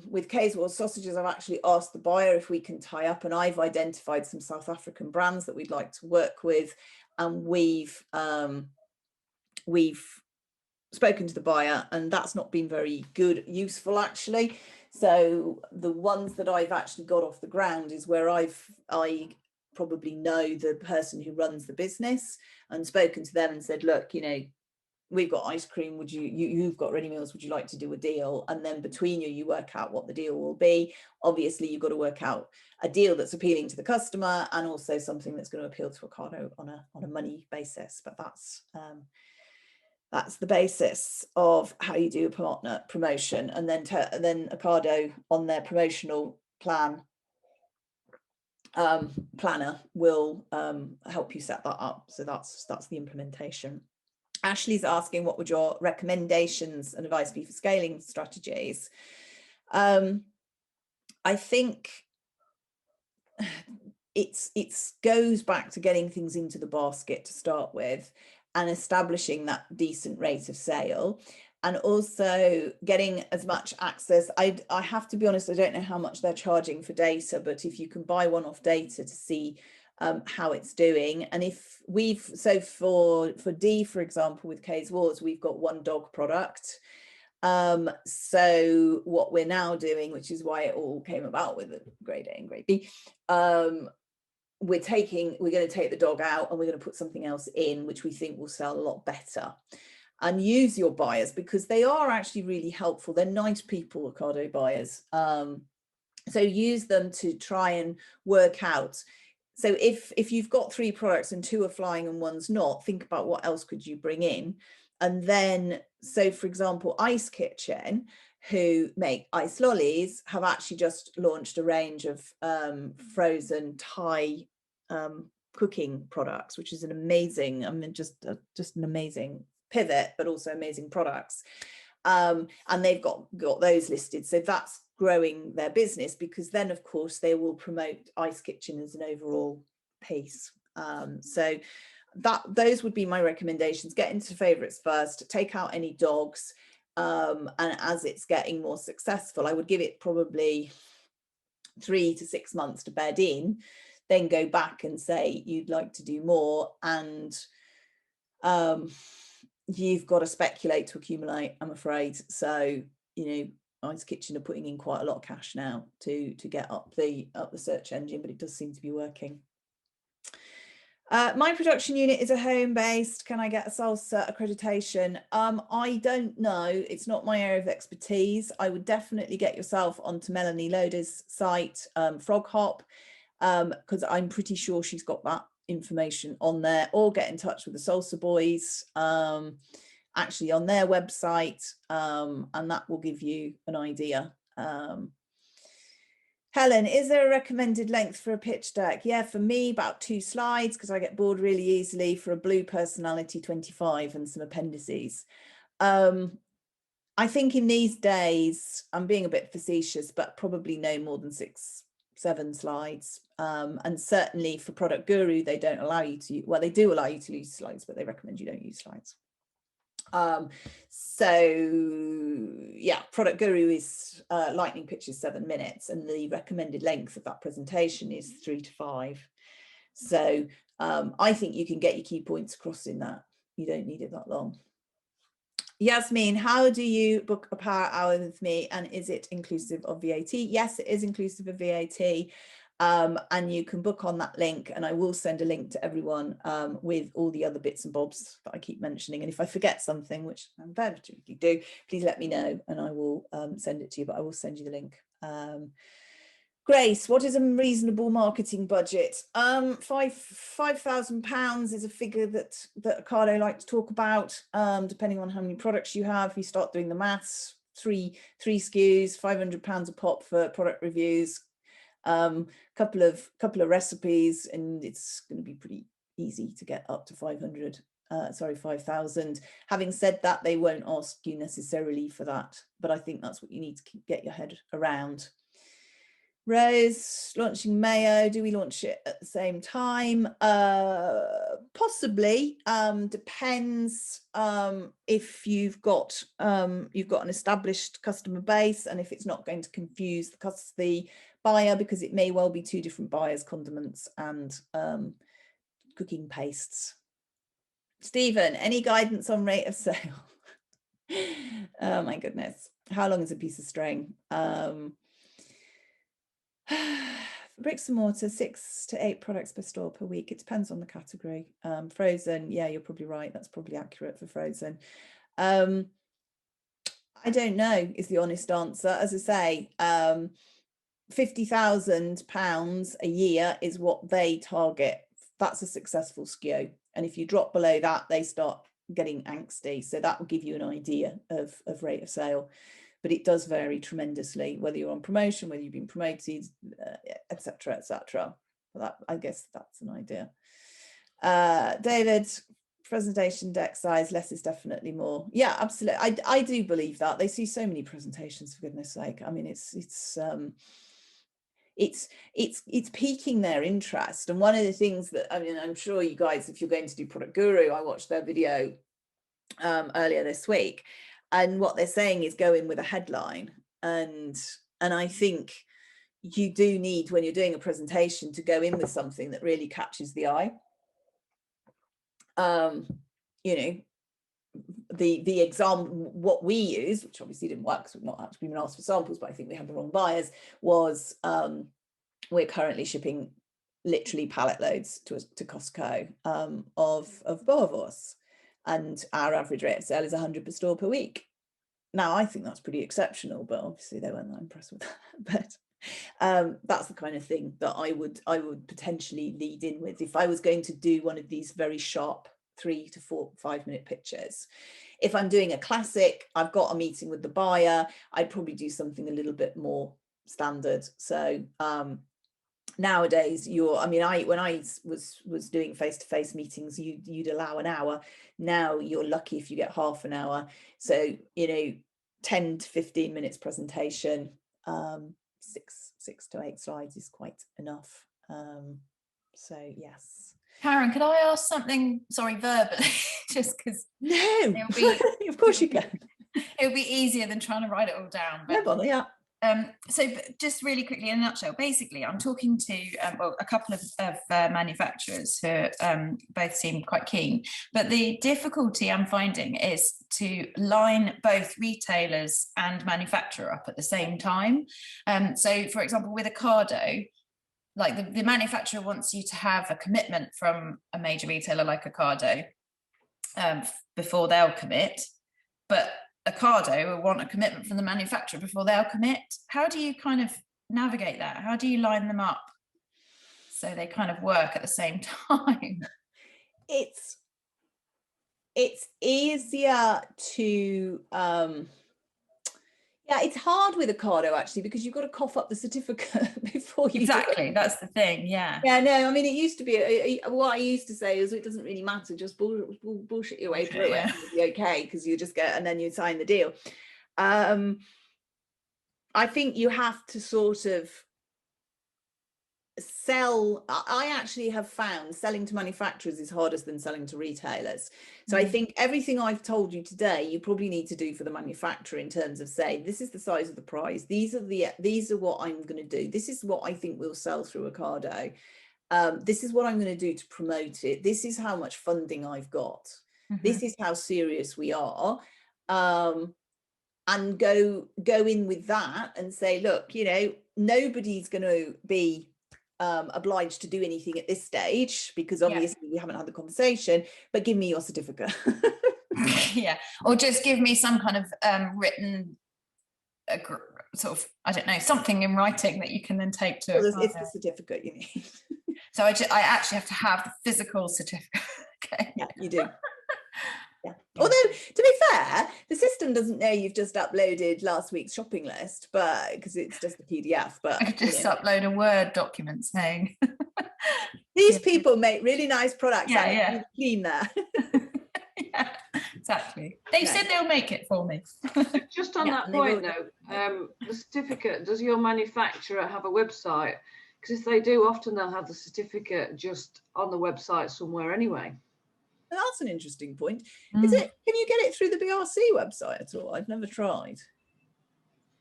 with Kayswell sausages, I've actually asked the buyer if we can tie up, and I've identified some South African brands that we'd like to work with, and we've spoken to the buyer, and that's not been very useful actually. So the ones that I've actually got off the ground is where I probably know the person who runs the business, and spoken to them and said, look, you know, we've got ice cream, would you've got ready meals, would you like to do a deal? And then between you work out what the deal will be. Obviously you've got to work out a deal that's appealing to the customer, and also something that's going to appeal to Ocado on a money basis. But that's the basis of how you do a partner promotion. And then Ocado on their promotional plan planner will help you set that up. So that's the implementation. Ashley's asking, what would your recommendations and advice be for scaling strategies? I think it goes back to getting things into the basket to start with, and establishing that decent rate of sale, and also getting as much access. I have to be honest, I don't know how much they're charging for data, but if you can buy one-off data to see how it's doing. And if for D, for example, with K's Wars, we've got one dog product. So what we're now doing, which is why it all came about with grade A and grade B, we're going to take the dog out, and we're going to put something else in, which we think will sell a lot better. And use your buyers, because they are actually really helpful. They're nice people, Ocado buyers. So use them to try and work out. So if you've got 3 products and 2 are flying and one's not, think about what else could you bring in. And then, so for example, Ice Kitchen, who make ice lollies, have actually just launched a range of frozen Thai cooking products, which is an amazing, I mean, just an amazing pivot, but also amazing products. And they've got those listed. So that's growing their business, because then of course they will promote Ice Kitchen as an overall piece. So those would be my recommendations. Get into favorites first, take out any dogs, and as it's getting more successful, I would give it probably 3 to 6 months to bed in, then go back and say you'd like to do more, and you've got to speculate to accumulate, I'm afraid. So, you know, Ice Kitchen are putting in quite a lot of cash now to get up the search engine, but it does seem to be working. My production unit is a home-based. Can I get a SALSA accreditation? I don't know. It's not my area of expertise. I would definitely get yourself onto Melanie Loader's site, Frog Hop, because I'm pretty sure she's got that information on there, or get in touch with the Salsa Boys actually on their website, and that will give you an idea. Helen, is there a recommended length for a pitch deck? Yeah, for me, about 2 slides, because I get bored really easily. For a blue personality, 25, and some appendices. I think in these days, I'm being a bit facetious, but probably no more than 6, 7 slides. And certainly for Product Guru, they don't allow you to, well, they do allow you to use slides, but they recommend you don't use slides. So yeah, Product Guru is lightning pitch is 7 minutes, and the recommended length of that presentation is 3 to 5. So I think you can get your key points across in that. You don't need it that long. Yasmin, how do you book a power hour with me, and is it inclusive of VAT? Yes, it is inclusive of VAT. And you can book on that link, and I will send a link to everyone with all the other bits and bobs that I keep mentioning. And if I forget something, which I invariably do, please let me know and I will send it to you, but I will send you the link. Grace, what is a reasonable marketing budget? £5,000 is a figure that Ocado like to talk about, depending on how many products you have. You start doing the maths, three SKUs, £500 a pop for product reviews, couple of recipes, and it's going to be easy to get up to 5,000. Having said that, they won't ask you necessarily for that, but I think that's what you need to get your head around. Rose, launching Mayo, do we launch it at the same time? Possibly, depends if you've got an established customer base, and if it's not going to confuse the buyer, because it may well be two different buyers, condiments and cooking pastes. Stephen, any guidance on rate of sale? Oh my goodness, how long is a piece of string? Bricks and mortar, 6 to 8 products per store per week. It depends on the category. Frozen, yeah, you're probably right. That's probably accurate for frozen. I don't know is the honest answer. As I say, £50,000 a year is what they target. That's a successful SKU. And if you drop below that, they start getting angsty. So that will give you an idea of rate of sale. But it does vary tremendously, whether you're on promotion, whether you've been promoted, etc., etc. That, I guess that's an idea. David, presentation deck size, less is definitely more. Yeah, absolutely. I do believe that. They see so many presentations, for goodness sake. I mean, it's piquing their interest. And one of the things that, I mean, I'm sure you guys, if you're going to do Product Guru, I watched their video earlier this week. And what they're saying is go in with a headline. And I think you do need, when you're doing a presentation, to go in with something that really catches the eye. You know, the example, what we use, which obviously didn't work because we've not actually been asked for samples, but I think we had the wrong buyers, was we're currently shipping literally pallet loads to Costco of Boerewors. And our average rate of sale is 100 per store per week. Now, I think that's pretty exceptional, but obviously they weren't that impressed with that. But that's the kind of thing that I would potentially lead in with if I was going to do one of these very sharp 3 to 4, 5 minute pictures. If I'm doing a classic, I've got a meeting with the buyer, I'd probably do something a little bit more standard. So nowadays, when I was doing face-to-face meetings, you'd allow an hour. Now you're lucky if you get half an hour. So 10 to 15 minutes presentation, 6 to 8 slides is quite enough. So yes. Karen, could I ask something? Sorry, verbally, just because. No, of course you can. It'll be easier than trying to write it all down. But, no bother, yeah. So just really quickly, in a nutshell, basically, I'm talking to a couple of manufacturers who both seem quite keen. But the difficulty I'm finding is to line both retailers and manufacturer up at the same time. So, for example, with Ocado, like the manufacturer wants you to have a commitment from a major retailer like Ocado before they'll commit, but Ocado will want a commitment from the manufacturer before they'll commit. How do you kind of navigate that? How do you line them up so they kind of work at the same time? It's easier to yeah, it's hard with Ocado actually, because you've got to cough up the certificate before you exactly that's the thing. Yeah, no, I mean, it used to be what I used to say is it doesn't really matter, just bullshit your way through it, and it'll be okay, because you just get, and then you sign the deal. I think you have to sort of sell. I actually have found selling to manufacturers is harder than selling to retailers. So I think everything I've told you today, you probably need to do for the manufacturer, in terms of say, this is the size of the prize, these are what I'm going to do, this is what I think we'll sell through Ocado, this is what I'm going to do to promote it, this is how much funding I've got, this is how serious we are, and go in with that and say, look, nobody's going to be obliged to do anything at this stage, because obviously we haven't had the conversation, but give me your certificate. Yeah, or just give me some kind of written sort of, I don't know, something in writing that you can then take to. Well, it's the certificate you need. So I actually have to have the physical certificate. Okay. Yeah, you do. Yeah. Although, to be fair, the system doesn't know you've just uploaded last week's shopping list, but because it's just a PDF. But I could just upload a Word document saying. These Yeah. people make really nice products. Yeah, I yeah. need to clean there. Yeah, exactly. They Yeah. said they'll make it for me. Just on Yeah, that and they will point though, the certificate, does your manufacturer have a website? Because if they do, often they'll have the certificate just on the website somewhere anyway. That's an interesting point. Is it? Can you get it through the BRC website at all? I've never tried.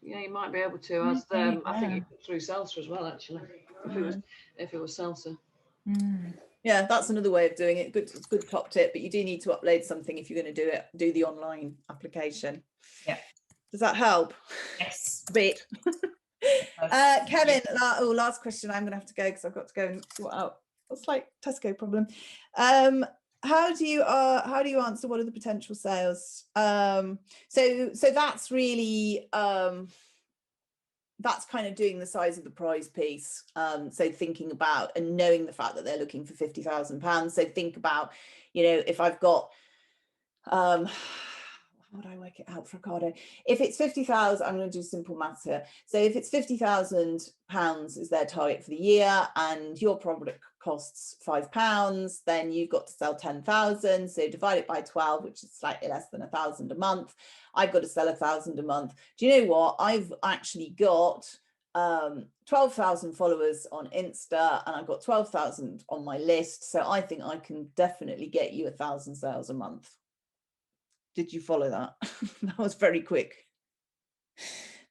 Yeah, you might be able to. As I think you put through Salsa as well, actually. If it was Salsa. Yeah, that's another way of doing it. Good, good top tip. But you do need to upload something if you're going to do the online application. Yeah. Does that help? Yes. A bit. Kevin, last question. I'm going to have to go because I've got to go and sort out. It's like Tesco problem. How do you answer what are the potential sales? So that's really that's kind of doing the size of the prize piece. So thinking about and knowing the fact that they're looking for £50,000. So think about, you know, if I've got how would I work it out for Ocado? If it's 50,000, I'm going to do simple maths here. So if it's £50,000 is their target for the year and your product costs £5, then you've got to sell 10,000. So divide it by 12, which is slightly less than 1,000 a month. I've got to sell 1,000 a month. Do you know what? I've actually got 12,000 followers on Insta and I've got 12,000 on my list. So I think I can definitely get you 1,000 sales a month. Did you follow that? That was very quick.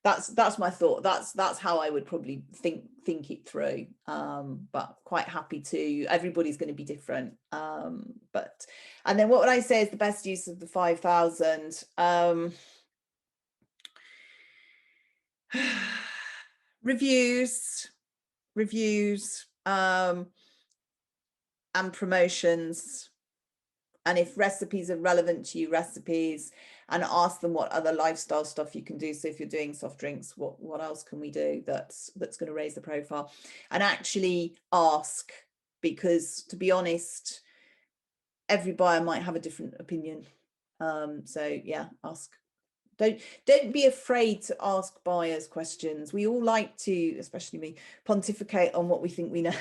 That's my thought. That's how I would probably think it through. But quite happy to. Everybody's going to be different. And then what would I say is the best use of the 5,000? Reviews, and promotions. And if recipes are relevant to you, recipes, and ask them what other lifestyle stuff you can do. So if you're doing soft drinks, what else can we do that's going to raise the profile? And actually ask, because to be honest, every buyer might have a different opinion. So yeah, ask. Don't be afraid to ask buyers questions. We all like to, especially me, pontificate on what we think we know.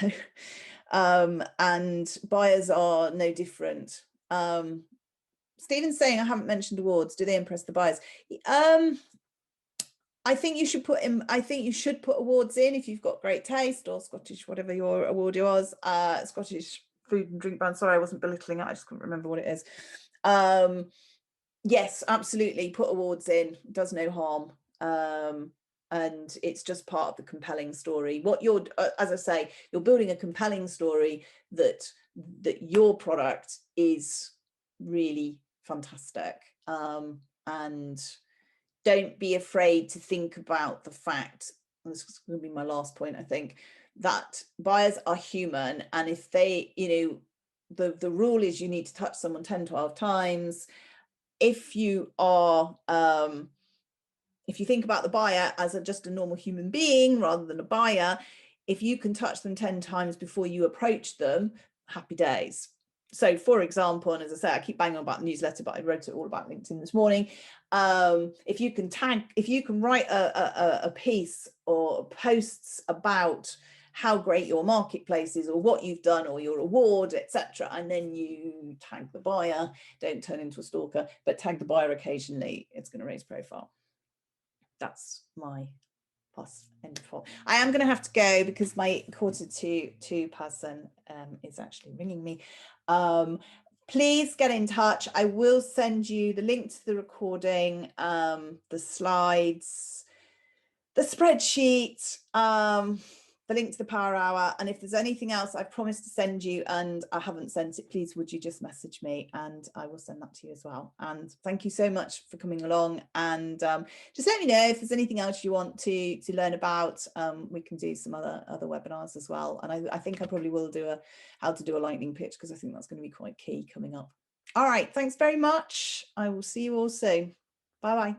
And buyers are no different. Stephen's saying I haven't mentioned awards. Do they impress the buyers? I think you should put awards in if you've got great taste, or Scottish, whatever your award was, Scottish food and drink brand. Sorry, I wasn't belittling it. I just couldn't remember what it is. Yes, absolutely. Put awards in. It does no harm. And it's just part of the compelling story. What you're, as I say, you're building a compelling story that your product is really fantastic. And don't be afraid to think about the fact, and this is going to be my last point, I think, that buyers are human. And if they, you know, the rule is you need to touch someone 10, 12 times. If you are, if you think about the buyer as just a normal human being rather than a buyer, if you can touch them 10 times before you approach them, happy days. So for example, and as I say, I keep banging on about the newsletter, but I wrote it all about LinkedIn this morning. If you can write a piece or posts about how great your marketplace is or what you've done or your award, etc., and then you tag the buyer, don't turn into a stalker, but tag the buyer occasionally, it's going to raise profile. That's my plus end of all. I am going to have to go because my 1:45 person is actually ringing me. Please get in touch. I will send you the link to the recording, the slides, the spreadsheet, the link to the Power Hour. And if there's anything else I've promised to send you and I haven't sent it, please would you just message me and I will send that to you as well. And thank you so much for coming along. And just let me know if there's anything else you want to learn about. We can do some other webinars as well. And I think I probably will do how to do a lightning pitch, because I think that's going to be quite key coming up. All right, thanks very much. I will see you all soon. Bye bye.